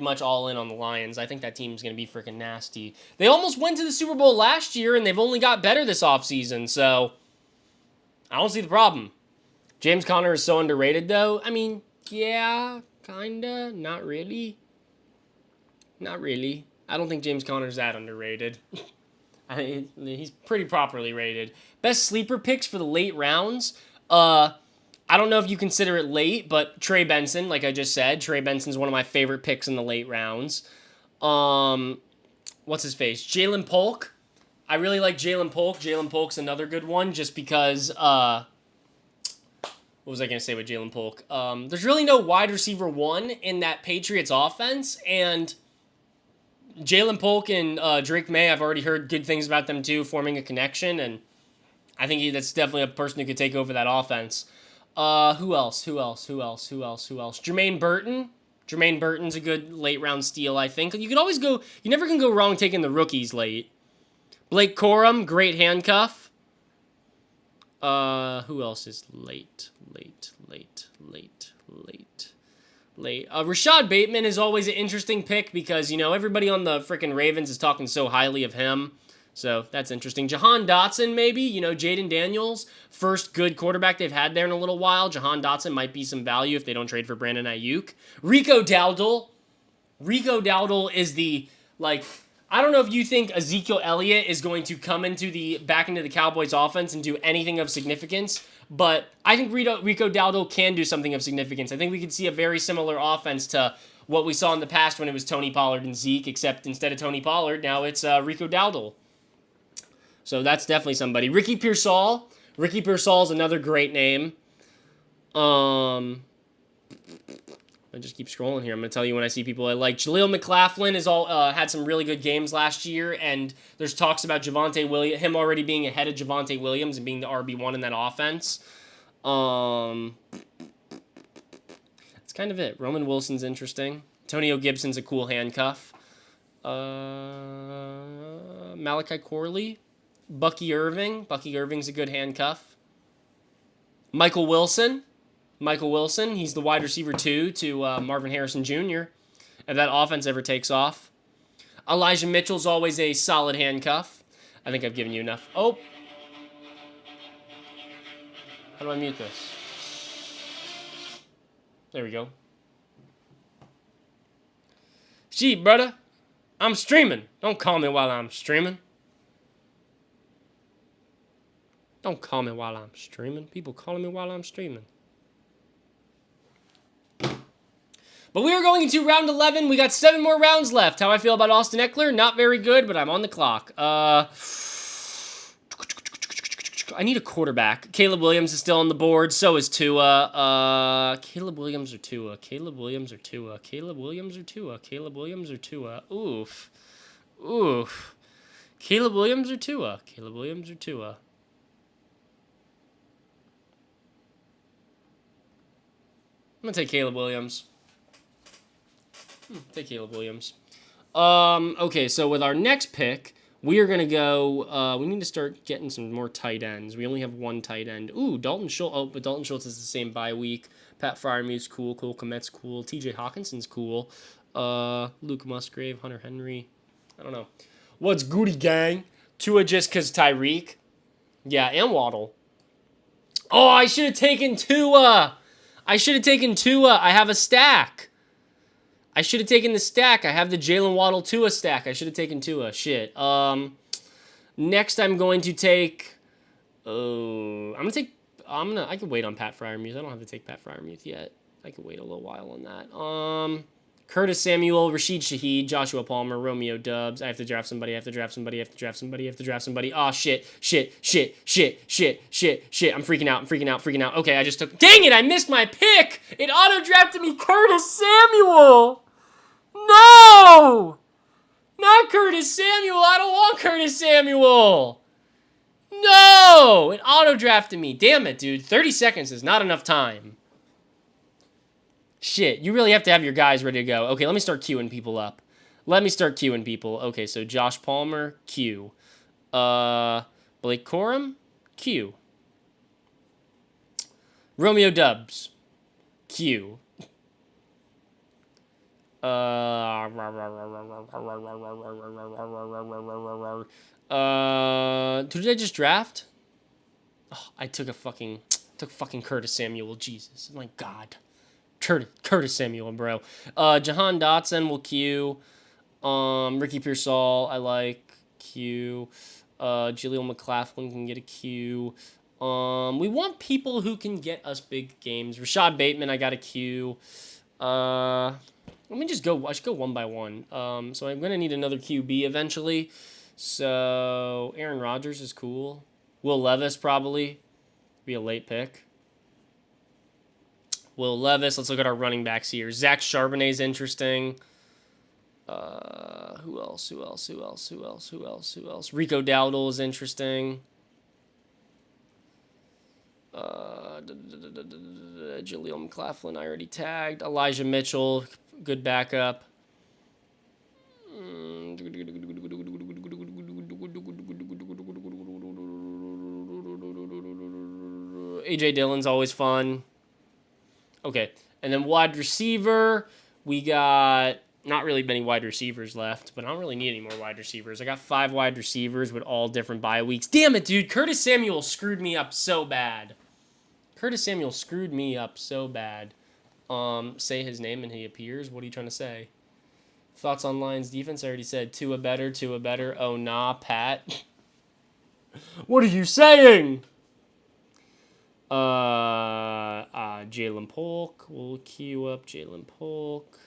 much all in on the Lions. I think that team's going to be freaking nasty. They almost went to the Super Bowl last year, and they've only got better this offseason, so I don't see the problem. James Conner is so underrated, though. I mean, yeah, kinda. Not really. Not really. I don't think James Conner's that underrated. He's pretty properly rated. Best sleeper picks for the late rounds. I don't know if you consider it late, but Trey Benson, like I just said, Trey Benson's one of my favorite picks in the late rounds. What's his face? Jalen Polk. I really like Jalen Polk. Jalen Polk's another good one just because, what was I going to say with Jalen Polk? There's really no wide receiver one in that Patriots offense, and Jalen Polk and Drake May, I've already heard good things about them too, forming a connection, and I think that's definitely a person who could take over that offense. Who else? Jermaine Burton. Jermaine Burton's a good late round steal, I think. You never can go wrong taking the rookies late. Blake Corum, great handcuff. Who else is late? Rashad Bateman is always an interesting pick because, everybody on the freaking Ravens is talking so highly of him. So that's interesting. Jahan Dotson, maybe. Jaden Daniels, first good quarterback they've had there in a little while. Jahan Dotson might be some value if they don't trade for Brandon Ayuk. Rico Dowdle is I don't know if you think Ezekiel Elliott is going to come back into the Cowboys offense and do anything of significance, but I think Rico Dowdle can do something of significance. I think we could see a very similar offense to what we saw in the past when it was Tony Pollard and Zeke, except instead of Tony Pollard, now it's Rico Dowdle. So that's definitely somebody. Ricky Pearsall. Ricky Pearsall is another great name. I just keep scrolling here. I'm going to tell you when I see people I like. Jaleel McLaughlin has had some really good games last year, and there's talks about Javonte Williams, him already being ahead of Javonte Williams and being the RB1 in that offense. That's kind of it. Roman Wilson's interesting. Antonio Gibson's a cool handcuff. Malachi Corley. Bucky Irving. Bucky Irving's a good handcuff. Michael Wilson. He's the wide receiver 2 to Marvin Harrison Jr. If that offense ever takes off. Elijah Mitchell's always a solid handcuff. I think I've given you enough. Oh. How do I mute this? There we go. Gee, brother. I'm streaming. Don't call me while I'm streaming. Don't call me while I'm streaming. People calling me while I'm streaming. But we are going into round 11. We got 7 more rounds left. How I feel about Austin Eckler? Not very good, but I'm on the clock. I need a quarterback. Caleb Williams is still on the board. So is Tua. Caleb Williams or Tua? Oof. Caleb Williams or Tua? Caleb Williams or Tua? gonna take Caleb Williams. Take Caleb Williams. Okay, so with our next pick, we are gonna go. We need to start getting some more tight ends. We only have one tight end. Ooh, Dalton Schultz. Oh, but Dalton Schultz is the same bye week. Pat Fryermuth's cool. Cole Kmet's cool. T.J. Hawkinson's cool. Luke Musgrave, Hunter Henry. I don't know. What's goody, gang? Tua just because Tyreek. Yeah, and Waddle. Oh, I should have taken Tua. I have a stack. I should have taken the stack. I have the Jalen Waddle Tua stack. I should have taken Tua. Shit. Next I'm going to take. I could wait on Pat Fryermuth. I don't have to take Pat Fryermuth yet. I could wait a little while on that. Curtis Samuel, Rashid Shaheed, Joshua Palmer, Romeo Dubs. I have to draft somebody. Oh, shit. I'm freaking out. Okay, I just took... Dang it, I missed my pick! It auto-drafted me Curtis Samuel! No! Not Curtis Samuel! I don't want Curtis Samuel! No! It auto-drafted me. Damn it, dude. 30 seconds is not enough time. Shit, you really have to have your guys ready to go. Okay, let me start queuing people up. Okay, so Josh Palmer, Q. Blake Corum, Q. Romeo Dubs, Q. Who did I just draft? Oh, I took fucking Curtis Samuel. Jesus, my God. Curtis Samuel, bro. Jahan Dotson will Q. Ricky Pearsall, I like Q. Jaleel McLaughlin can get a Q. We want people who can get us big games. Rashad Bateman, I got a Q. Let me just go. I should go one by one. So I'm gonna need another QB eventually. So Aaron Rodgers is cool. Will Levis probably be a late pick. Will Levis. Let's look at our running backs here. Zach Charbonnet's interesting. Who else? Rico Dowdle is interesting. Jaleel McLaughlin, I already tagged. Elijah Mitchell, good backup. AJ Dillon's always fun. Okay, and then wide receiver, we got not really many wide receivers left, but I don't really need any more wide receivers. I got 5 wide receivers with all different bye weeks. Damn it, dude. Curtis Samuel screwed me up so bad. Say his name and he appears. What are you trying to say? Thoughts on Lions defense? I already said Tua better. Oh, nah, Pat. What are you saying? Jalen Polk. We'll queue up Jalen Polk.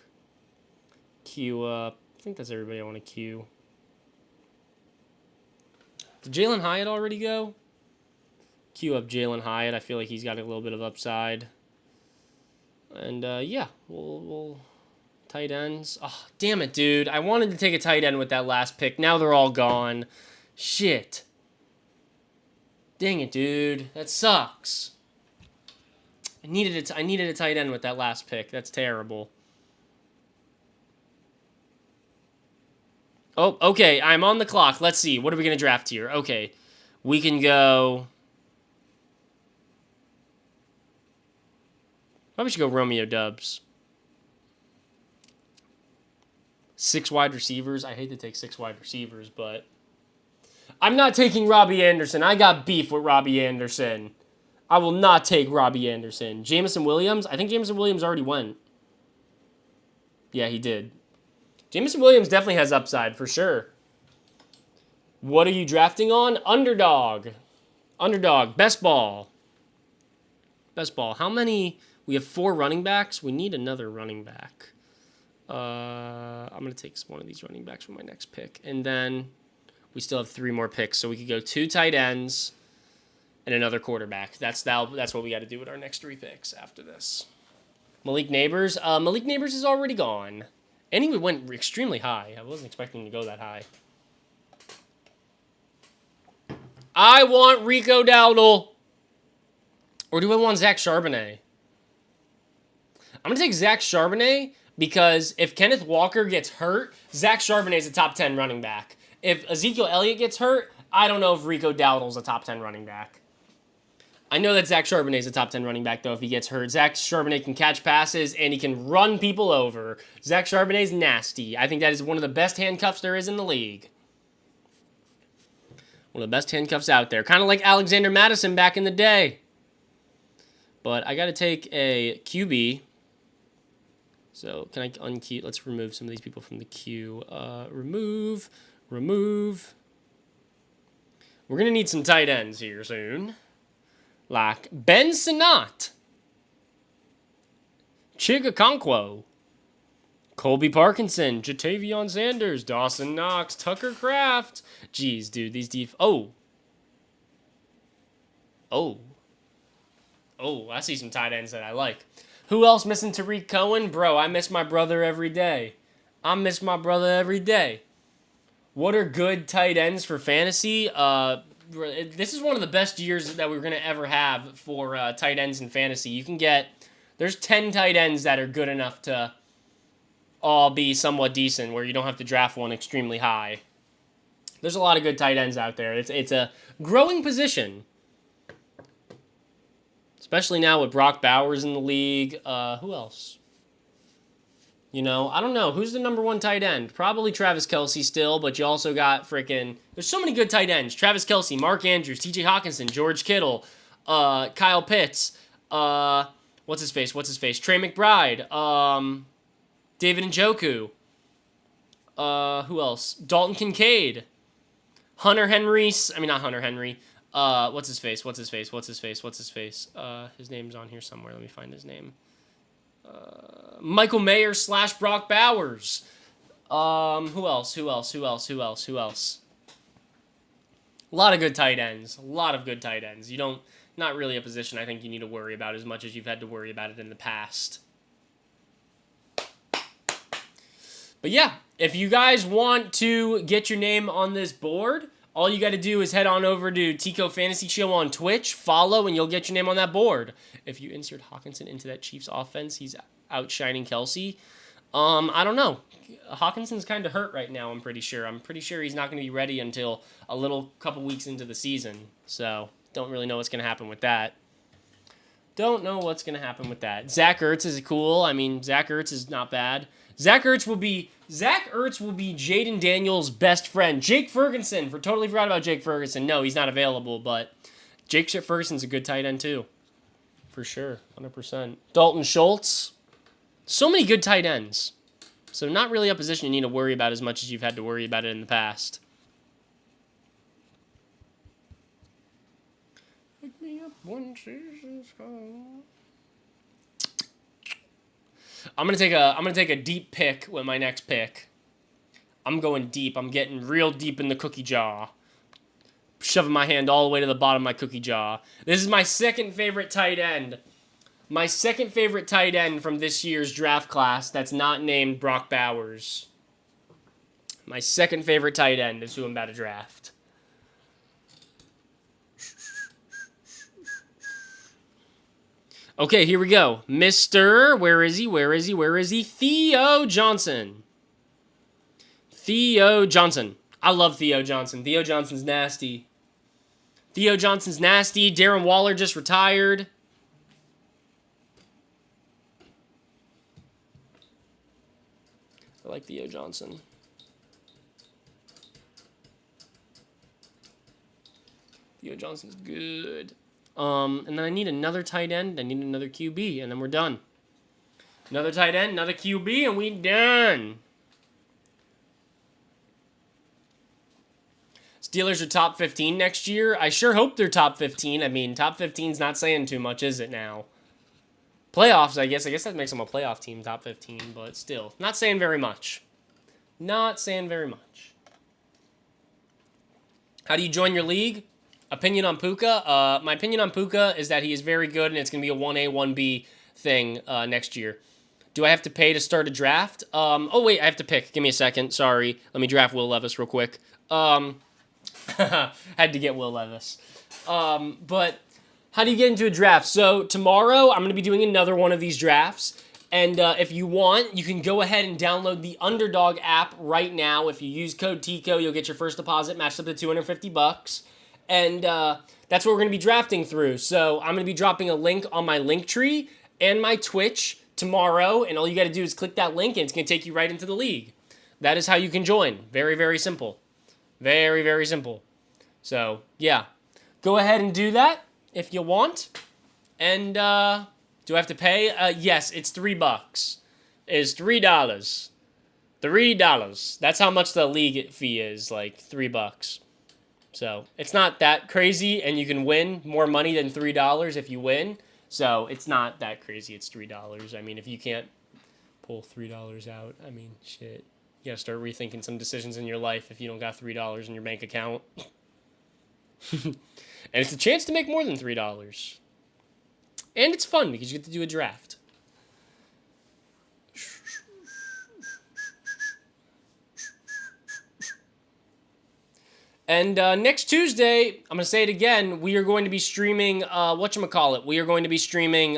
Queue up. I think that's everybody I want to queue. Did Jalen Hyatt already go? Queue up Jalen Hyatt. I feel like he's got a little bit of upside. And, yeah, we'll tight ends. Oh, damn it, dude. I wanted to take a tight end with that last pick. Now they're all gone. Shit. Dang it, dude. That sucks. I needed a tight end with that last pick. That's terrible. Oh, okay. I'm on the clock. Let's see. What are we going to draft here? Okay. We can go... Probably should go Romeo Dubs. 6 wide receivers. I hate to take 6 wide receivers, but... I'm not taking Robbie Anderson. I got beef with Robbie Anderson. I will not take Robbie Anderson. Jameson Williams? I think Jameson Williams already went. Yeah, he did. Jameson Williams definitely has upside, for sure. What are you drafting on? Underdog. Best ball. How many... We have 4 running backs. We need another running back. I'm going to take one of these running backs for my next pick. And then we still have 3 more picks. So we could go 2 tight ends and another quarterback. That's what we got to do with our next 3 picks after this. Malik Neighbors. Malik Neighbors is already gone. And he went extremely high. I wasn't expecting to go that high. I want Rico Dowdle. Or do I want Zach Charbonnet? I'm going to take Zach Charbonnet because if Kenneth Walker gets hurt, Zach Charbonnet is a top 10 running back. If Ezekiel Elliott gets hurt, I don't know if Rico Dowdle's a top 10 running back. I know that Zach Charbonnet is a top 10 running back, though, if he gets hurt. Zach Charbonnet can catch passes, and he can run people over. Zach Charbonnet is nasty. I think that is one of the best handcuffs there is in the league. One of the best handcuffs out there. Kind of like Alexander Madison back in the day. But I got to take a QB. So can I unqueue? Let's remove some of these people from the queue. Remove. We're going to need some tight ends here soon. Like Ben Sinnott, Chigakonkwo, Colby Parkinson, Jatavion Sanders, Dawson Knox, Tucker Kraft. Jeez, dude, these Oh, I see some tight ends that I like. Who else missing? Tariq Cohen? Bro, I miss my brother every day. What are good tight ends for fantasy? This is one of the best years that we're going to ever have for tight ends in fantasy. There's 10 tight ends that are good enough to all be somewhat decent, where you don't have to draft one extremely high. There's a lot of good tight ends out there. It's a growing position. Especially now with Brock Bowers in the league. Who else? I don't know. Who's the number one tight end? Probably Travis Kelce still, but you also got there's so many good tight ends. Travis Kelce, Mark Andrews, TJ Hawkinson, George Kittle, Kyle Pitts, what's his face? Trey McBride, David Njoku, who else? Dalton Kincaid, Hunter Henry, not Hunter Henry, what's his face? His name's on here somewhere. Let me find his name. Michael Mayer / Brock Bowers. Who else? A lot of good tight ends. Not really a position I think you need to worry about as much as you've had to worry about it in the past. But yeah, if you guys want to get your name on this board, all you got to do is head on over to Tico Fantasy Show on Twitch, follow, and you'll get your name on that board. If you insert Hawkinson into that Chiefs offense, he's outshining Kelce. I don't know. Hawkinson's kind of hurt right now, I'm pretty sure. I'm pretty sure he's not going to be ready until a couple weeks into the season. So, don't really know what's going to happen with that. Zach Ertz is cool. Zach Ertz is not bad. Zach Ertz will be Jaden Daniels' best friend. Jake Ferguson. Totally forgot about Jake Ferguson. No, he's not available, but Jake Ferguson's a good tight end too. For sure. 100%. Dalton Schultz. So many good tight ends. So not really a position you need to worry about as much as you've had to worry about it in the past. Pick me up when seasons come. I'm gonna take a deep pick with my next pick. I'm going deep. I'm getting real deep in the cookie jar. Shoving my hand all the way to the bottom of my cookie jar. This is my second favorite tight end. My second favorite tight end from this year's draft class that's not named Brock Bowers. My second favorite tight end is who I'm about to draft. Okay, here we go. Where is he? Theo Johnson. I love Theo Johnson. Theo Johnson's nasty. Darren Waller just retired. I like Theo Johnson. Theo Johnson's good. And then I need another tight end. I need another QB, and then we're done. Another tight end, another QB, and we done. Steelers are top 15 next year. I sure hope they're top 15. Top 15's not saying too much, is it now? Playoffs, I guess that makes them a playoff team, top 15, but still. Not saying very much. How do you join your league? Opinion on Puka. My opinion on Puka is that he is very good, and it's going to be a 1A, 1B thing next year. Do I have to pay to start a draft? Oh, wait, I have to pick. Give me a second. Sorry. Let me draft Will Levis real quick. Had to get Will Levis. But how do you get into a draft? So tomorrow, I'm going to be doing another one of these drafts. And if you want, you can go ahead and download the Underdog app right now. If you use code TICO, you'll get your first deposit matched up to $250. And that's what we're going to be drafting through. So I'm going to be dropping a link on my Linktree and my Twitch tomorrow. And all you got to do is click that link and it's going to take you right into the league. That is how you can join. Very, very simple. Very, very simple. So, yeah. Go ahead and do that if you want. And, do I have to pay? Yes, it's $3. It's $3. $3. That's how much the league fee is, like $3. So, it's not that crazy, and you can win more money than $3 if you win. So, it's not that crazy. It's $3. I mean, if you can't pull $3 out, I mean, shit. You gotta start rethinking some decisions in your life if you don't got $3 in your bank account. And it's a chance to make more than $3. And it's fun because you get to do a draft. And next Tuesday, I'm going to say it again, we are going to be streaming, whatchamacallit, we are going to be streaming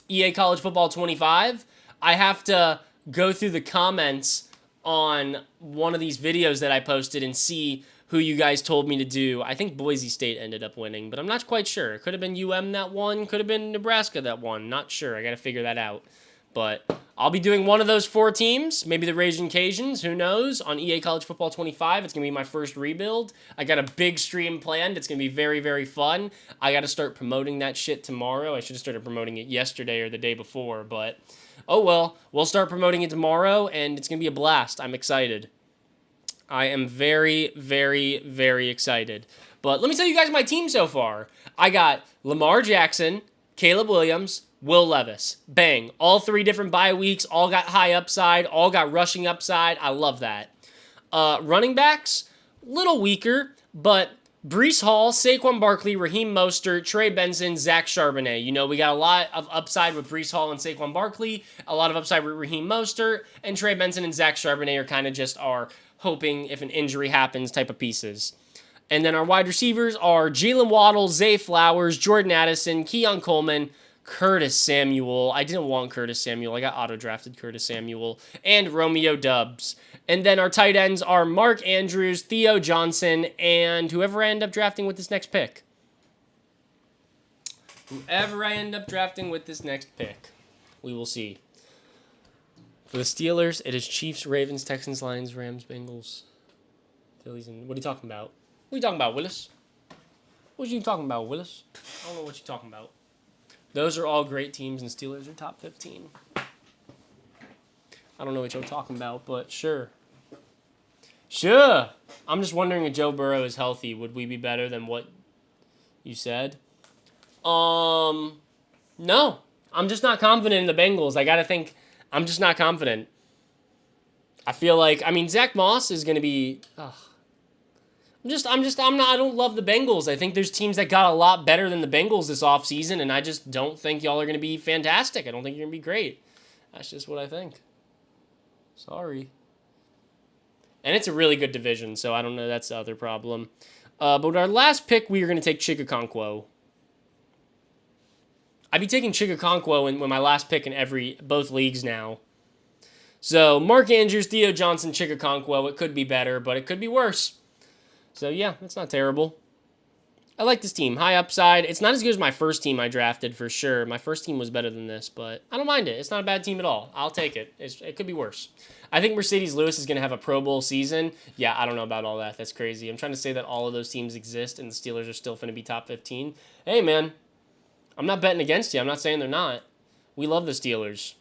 EA College Football 25. I have to go through the comments on one of these videos that I posted and see who you guys told me to do. I think Boise State ended up winning, but I'm not quite sure. It could have been UM that won, could have been Nebraska that won. Not sure. I got to figure that out. But I'll be doing one of those 4 teams, maybe the Raging Cajuns, who knows, on EA College Football 25. It's going to be my first rebuild. I got a big stream planned. It's going to be very, very fun. I got to start promoting that shit tomorrow. I should have started promoting it yesterday or the day before, but oh well. We'll start promoting it tomorrow, and it's going to be a blast. I'm excited. I am very, very, very excited. But let me tell you guys my team so far. I got Lamar Jackson, Caleb Williams, Will Levis. Bang. All 3 different bye weeks. All got high upside. All got rushing upside. I love that. Running backs, little weaker, but Breece Hall, Saquon Barkley, Raheem Mostert, Trey Benson, Zach Charbonnet. You know, we got a lot of upside with Breece Hall and Saquon Barkley, a lot of upside with Raheem Mostert, and Trey Benson and Zach Charbonnet are kind of just our hoping if an injury happens type of pieces. And then our wide receivers are Jalen Waddle, Zay Flowers, Jordan Addison, Keon Coleman, Curtis Samuel. I didn't want Curtis Samuel. I got auto-drafted Curtis Samuel. And Romeo Doubs. And then our tight ends are Mark Andrews, Theo Johnson, and whoever I end up drafting with this next pick. Whoever I end up drafting with this next pick. We will see. For the Steelers, it is Chiefs, Ravens, Texans, Lions, Rams, Bengals, Phillies, and what are you talking about? What are you talking about, Willis? What are you talking about, Willis? I don't know what you're talking about. Those are all great teams, and Steelers are top 15. I don't know what you're talking about, but sure. Sure. I'm just wondering if Joe Burrow is healthy. Would we be better than what you said? No. I'm just not confident in the Bengals. I got to think. I'm just not confident. I feel like, I mean, Zach Moss is going to be, I'm not, I don't love the Bengals. I think there's teams that got a lot better than the Bengals this offseason, and I just don't think y'all are going to be fantastic. I don't think you're going to be great. That's just what I think. Sorry. And it's a really good division, so I don't know. That's the other problem. But with our last pick, we are going to take Chigakonkwo. I'd be taking Chigakonkwo in my last pick in both leagues now. So, Mark Andrews, Theo Johnson, Chigakonkwo. It could be better, but it could be worse. So, yeah, that's not terrible. I like this team. High upside. It's not as good as my first team I drafted, for sure. My first team was better than this, but I don't mind it. It's not a bad team at all. I'll take it. It could be worse. I think Mercedes Lewis is going to have a Pro Bowl season. Yeah, I don't know about all that. That's crazy. I'm trying to say that all of those teams exist and the Steelers are still going to be top 15. Hey, man. I'm not betting against you. I'm not saying they're not. We love the Steelers.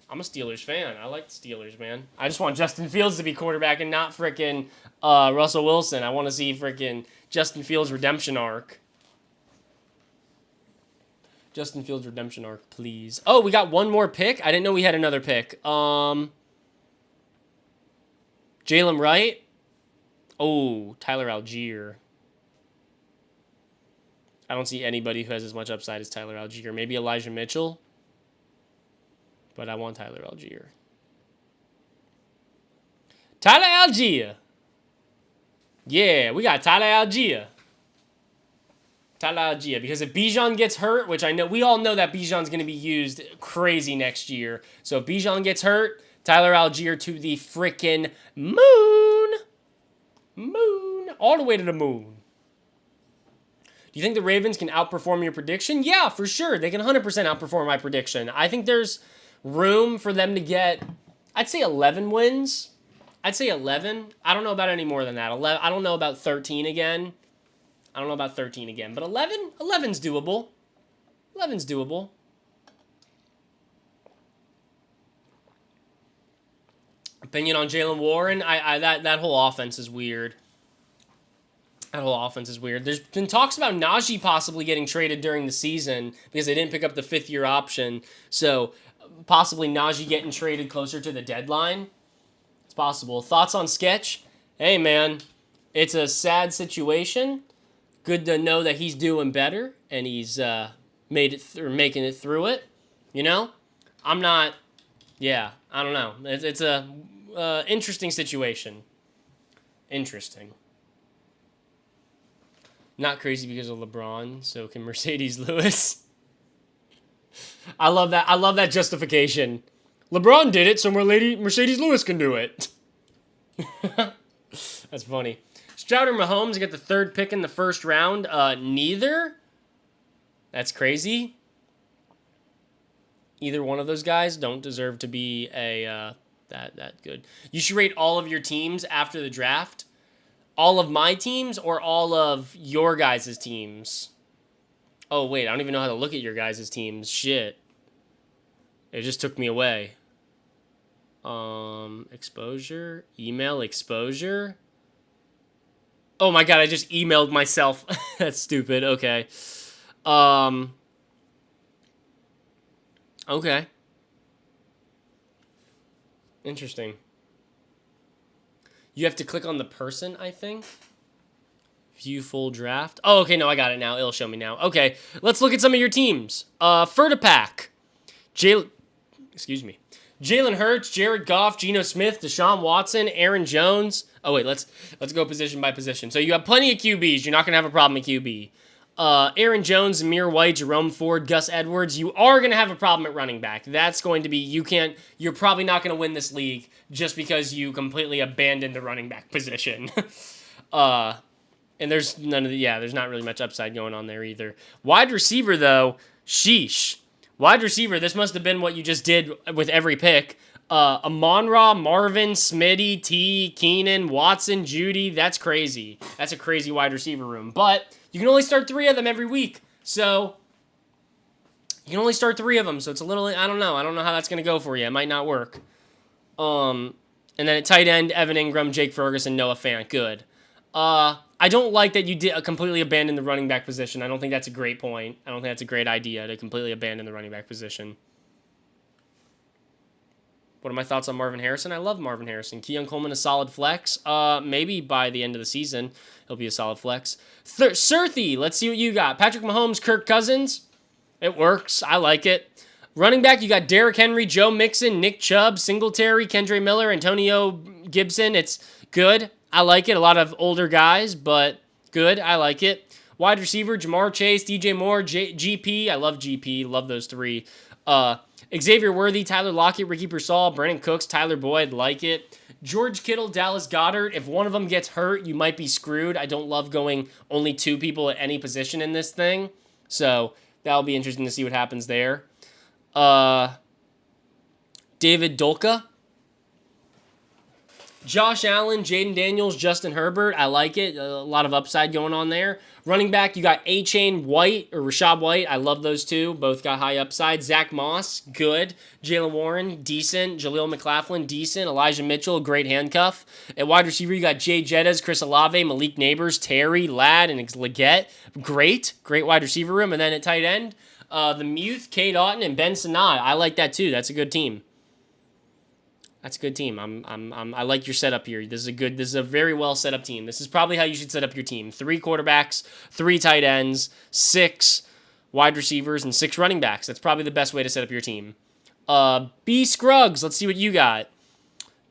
I'm a Steelers fan. I like the Steelers, man. I just want Justin Fields to be quarterback and not frickin' Russell Wilson. I want to see frickin' Justin Fields' redemption arc. Justin Fields' redemption arc, please. Oh, we got one more pick? I didn't know we had another pick. Jalen Wright? Oh, Tyler Algier. I don't see anybody who has as much upside as Tyler Algier. Maybe Elijah Mitchell. But I want Tyler Algier. Tyler Algier. Yeah, we got Tyler Algier. Tyler Algier, because if Bijan gets hurt, which I know we all know that Bijan's going to be used crazy next year. So if Bijan gets hurt, Tyler Algier to the frickin' moon. Moon. All the way to the moon. Do you think the Ravens can outperform your prediction? Yeah, for sure. They can 100% outperform my prediction. I think there's room for them to get, I'd say 11 wins. I'd say 11. I don't know about any more than that. 11. I don't know about 13 again. But 11? 11's doable. 11's doable. Opinion on Jaylen Warren? That whole offense is weird. There's been talks about Najee possibly getting traded during the season because they didn't pick up the fifth-year option. So possibly Najee getting traded closer to the deadline. It's possible. Thoughts on Sketch? Hey, man, it's a sad situation. Good to know that he's doing better and he's making it through it. You know, I'm not. Yeah, I don't know. It's a interesting situation. Interesting. Not crazy because of LeBron. So can Mercedes Lewis. I love that. I love that justification. LeBron did it, so Mercedes Lewis can do it. That's funny. Stroud or Mahomes get the third pick in the first round. Neither. That's crazy. Either one of those guys don't deserve to be that good. You should rate all of your teams after the draft. All of my teams or all of your guys' teams? Oh, wait. I don't even know how to look at your guys' teams. Shit. It just took me away. Exposure. Email exposure. Oh my god, I just emailed myself. That's stupid. Okay. Okay. Interesting. You have to click on the person, I think. View full draft. Oh, okay, no, I got it now. It'll show me now. Okay, let's look at some of your teams. Fertipack. Jalen Hurts, Jared Goff, Geno Smith, Deshaun Watson, Aaron Jones. Oh, wait, let's go position by position. So you have plenty of QBs. You're not going to have a problem at QB. Aaron Jones, Amir White, Jerome Ford, Gus Edwards. You are going to have a problem at running back. That's going to be, you're probably not going to win this league just because you completely abandoned the running back position. And there's there's not really much upside going on there either. Wide receiver, though, sheesh. Wide receiver, this must have been what you just did with every pick. Amon-Ra, Marvin, Smitty, T, Keenan, Watson, Judy. That's crazy. That's a crazy wide receiver room. But you can only start 3 of them every week. So you can only start 3 of them. So it's a little, I don't know. I don't know how that's going to go for you. It might not work. And then at tight end, Evan Ingram, Jake Ferguson, Noah Fant. Good. I don't like that you did completely abandon the running back position. I don't think that's a great point. I don't think that's a great idea to completely abandon the running back position. What are my thoughts on Marvin Harrison? I love Marvin Harrison. Keon Coleman, a solid flex. Maybe by the end of the season, he'll be a solid flex. Surthy, let's see what you got. Patrick Mahomes, Kirk Cousins. It works. I like it. Running back, you got Derrick Henry, Joe Mixon, Nick Chubb, Singletary, Kendre Miller, Antonio Gibson. It's good. I like it. A lot of older guys, but good. I like it. Wide receiver, Jamar Chase, DJ Moore, GP. I love GP. Love those 3. Xavier Worthy, Tyler Lockett, Ricky Pearsall, Brandon Cooks, Tyler Boyd. Like it. George Kittle, Dallas Goedert. If one of them gets hurt, you might be screwed. I don't love going only 2 people at any position in this thing. So that'll be interesting to see what happens there. David Dolka. Josh Allen, Jaden Daniels, Justin Herbert. I like it. A lot of upside going on there. Running back, you got A-Chain White or Rashad White. I love those 2. Both got high upside. Zach Moss, good. Jaylen Warren, decent. Jaleel McLaughlin, decent. Elijah Mitchell, great handcuff. At wide receiver, you got Jay Jettas, Chris Olave, Malik Neighbors, Terry, Ladd, and Leggett. Great wide receiver room. And then at tight end, the Muth, Cade Otton, and Ben Sinnott. I like that too. That's a good team. That's a good team. I like your setup here. This is a very well set up team. This is probably how you should set up your team. 3 quarterbacks, 3 tight ends, 6 wide receivers, and 6 running backs. That's probably the best way to set up your team. B Scruggs, let's see what you got.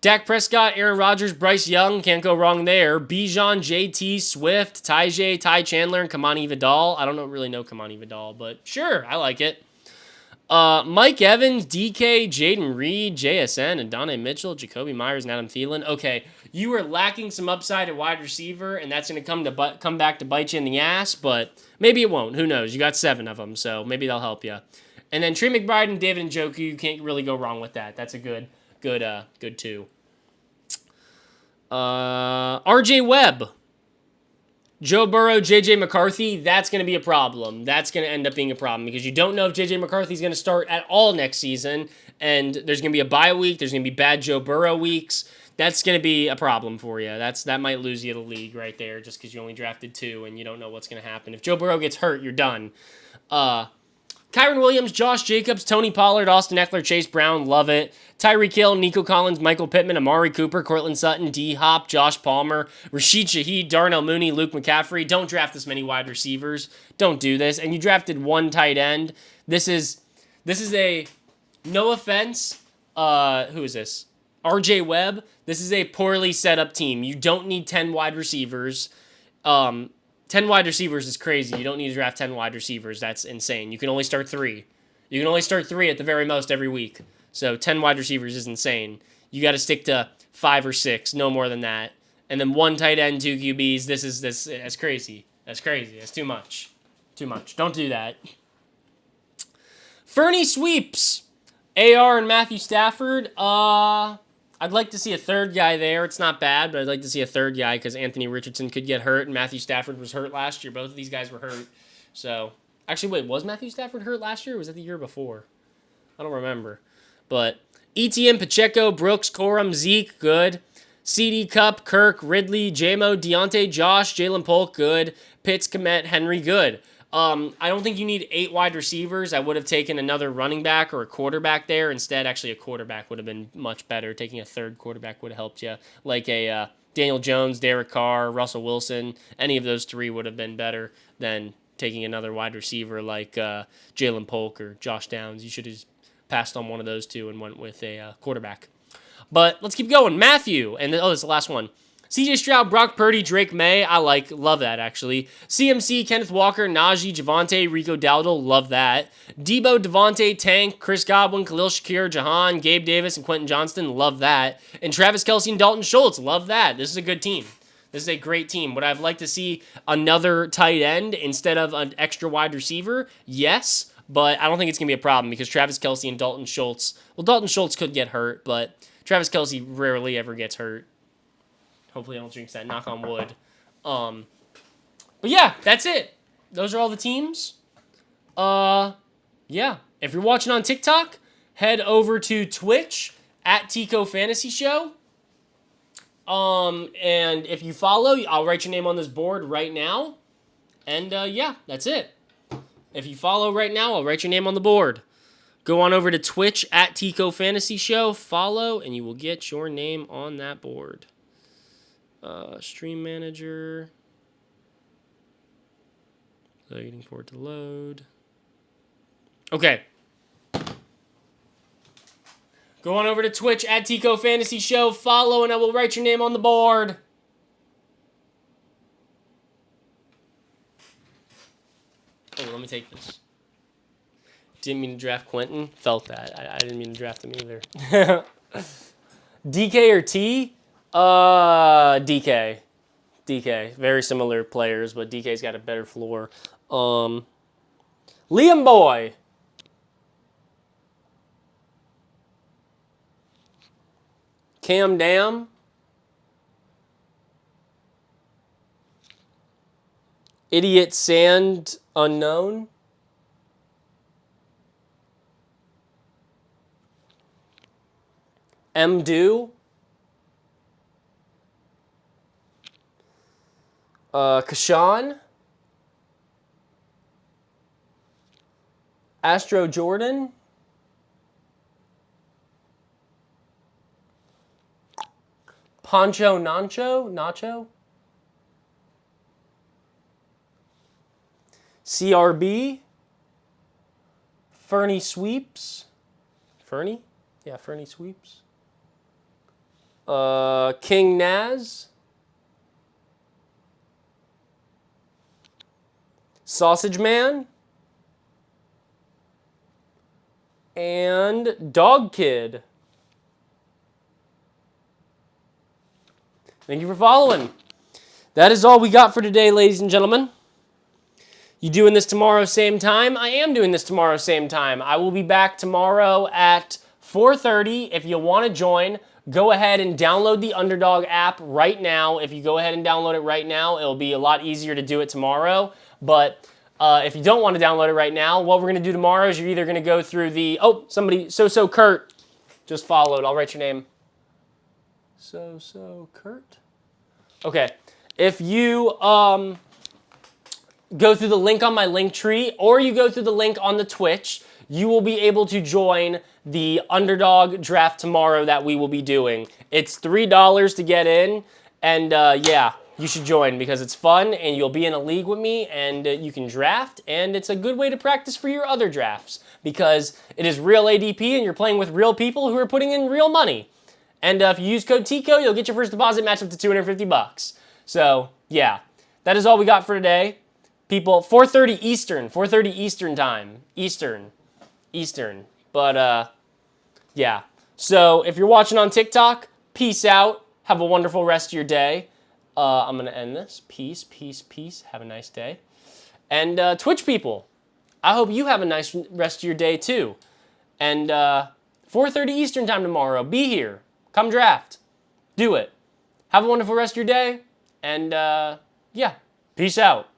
Dak Prescott, Aaron Rodgers, Bryce Young, can't go wrong there. Bijan, JT, Swift, Ty Chandler, and Kamani Vidal. I don't really know Kamani Vidal, but sure, I like it. Mike Evans, DK, Jaden Reed, JSN, and Donnie Mitchell, Jacoby Myers, and Adam Thielen. Okay, you are lacking some upside at wide receiver, and that's going to come back to bite you in the ass, but maybe it won't. Who knows? You got 7 of them, so maybe they'll help you. And then Trey McBride and David Njoku, you can't really go wrong with that. That's a good 2. RJ Webb, Joe Burrow, JJ McCarthy, that's going to be a problem. That's going to end up being a problem because you don't know if JJ McCarthy is going to start at all next season, and there's going to be a bye week. There's going to be bad Joe Burrow weeks. That's going to be a problem for you. That might lose you the league right there just because you only drafted 2 and you don't know what's going to happen. If Joe Burrow gets hurt, you're done. Kyron Williams, Josh Jacobs, Tony Pollard, Austin Eckler, Chase Brown, love it. Tyreek Hill, Nico Collins, Michael Pittman, Amari Cooper, Cortland Sutton, D-Hop, Josh Palmer, Rashid Shaheed, Darnell Mooney, Luke McCaffrey. Don't draft this many wide receivers. Don't do this. And you drafted 1 tight end. This is a, no offense, who is this? RJ Webb. This is a poorly set up team. You don't need 10 wide receivers. 10 wide receivers is crazy. You don't need to draft 10 wide receivers. That's insane. You can only start 3. You can only start 3 at the very most every week. So 10 wide receivers is insane. You got to stick to 5 or 6, no more than that. And then 1 tight end, 2 QBs. That's crazy. That's crazy. That's too much. Too much. Don't do that. Fernie sweeps. AR and Matthew Stafford. I'd like to see a third guy there. It's not bad, but I'd like to see a third guy because Anthony Richardson could get hurt, and Matthew Stafford was hurt last year. Both of these guys were hurt. So, actually, wait, was Matthew Stafford hurt last year, or was that the year before? I don't remember. But ETN, Pacheco, Brooks, Corum, Zeke, good. CD Cup, Kirk, Ridley, JMO, Deontay, Josh, Jalen Polk, good. Pitts, Komet, Henry, good. I don't think you need 8 wide receivers. I would have taken another running back or a quarterback there. Instead, actually, a quarterback would have been much better. Taking a third quarterback would have helped you. Like a Daniel Jones, Derek Carr, Russell Wilson. Any of those 3 would have been better than taking another wide receiver like Jalen Polk or Josh Downs. You should have passed on one of those 2 and went with a quarterback. But let's keep going. Matthew. And this is the last one. CJ Stroud, Brock Purdy, Drake May, love that actually. CMC, Kenneth Walker, Najee, Javonte, Rico Dowdle, love that. Debo, Devontae, Tank, Chris Godwin, Khalil Shakir, Jahan, Gabe Davis, and Quentin Johnston, love that. And Travis Kelce and Dalton Schultz, love that. This is a good team. This is a great team. Would I like to see another tight end instead of an extra wide receiver? Yes, but I don't think it's going to be a problem because Travis Kelce and Dalton Schultz, well, Dalton Schultz could get hurt, but Travis Kelce rarely ever gets hurt. Hopefully I don't jinx that. Knock on wood. But yeah, that's it. Those are all the teams. Yeah. If you're watching on TikTok, head over to Twitch at Tico Fantasy Show. And if you follow, I'll write your name on this board right now. And yeah, that's it. If you follow right now, I'll write your name on the board. Go on over to Twitch at Tico Fantasy Show. Follow, and you will get your name on that board. Stream manager. Waiting for it to load. Okay. Go on over to Twitch at Tico Fantasy Show. Follow, and I will write your name on the board. Oh, let me take this. Didn't mean to draft Quentin. Felt that. I didn't mean to draft him either. DK or T? DK. DK. Very similar players, but DK's got a better floor. Liam Boy. Cam Dam. Idiot Sand Unknown. Mdo. Kashawn. Astro Jordan. Poncho Nacho. CRB. Fernie Sweeps. Fernie? Yeah, Fernie Sweeps. King Naz. Sausage Man. And Dog Kid. Thank you for following. That is all we got for today, ladies and gentlemen. You doing this tomorrow, same time? I am doing this tomorrow, same time. I will be back tomorrow at 4:30. If you want to join, go ahead and download the Underdog app right now. If you go ahead and download it right now, it'll be a lot easier to do it tomorrow. But if you don't want to download it right now, what we're going to do tomorrow is you're either going to go through the... Oh, somebody, So Kurt just followed. I'll write your name. So Kurt? Okay. If you... go through the link on my link tree, or you go through the link on the Twitch, you will be able to join the Underdog draft tomorrow that we will be doing. It's $3 to get in, and yeah, you should join because it's fun, and you'll be in a league with me, and you can draft, and it's a good way to practice for your other drafts because it is real ADP, and you're playing with real people who are putting in real money. And if you use code TICO, you'll get your first deposit match up to $250. So, yeah, that is all we got for today. People, 4:30 Eastern, 4:30 Eastern time, Eastern. But, yeah. So, if you're watching on TikTok, peace out. Have a wonderful rest of your day. I'm going to end this. Peace. Have a nice day. And, Twitch people, I hope you have a nice rest of your day, too. And, 4:30 Eastern time tomorrow. Be here. Come draft. Do it. Have a wonderful rest of your day. And, yeah, peace out.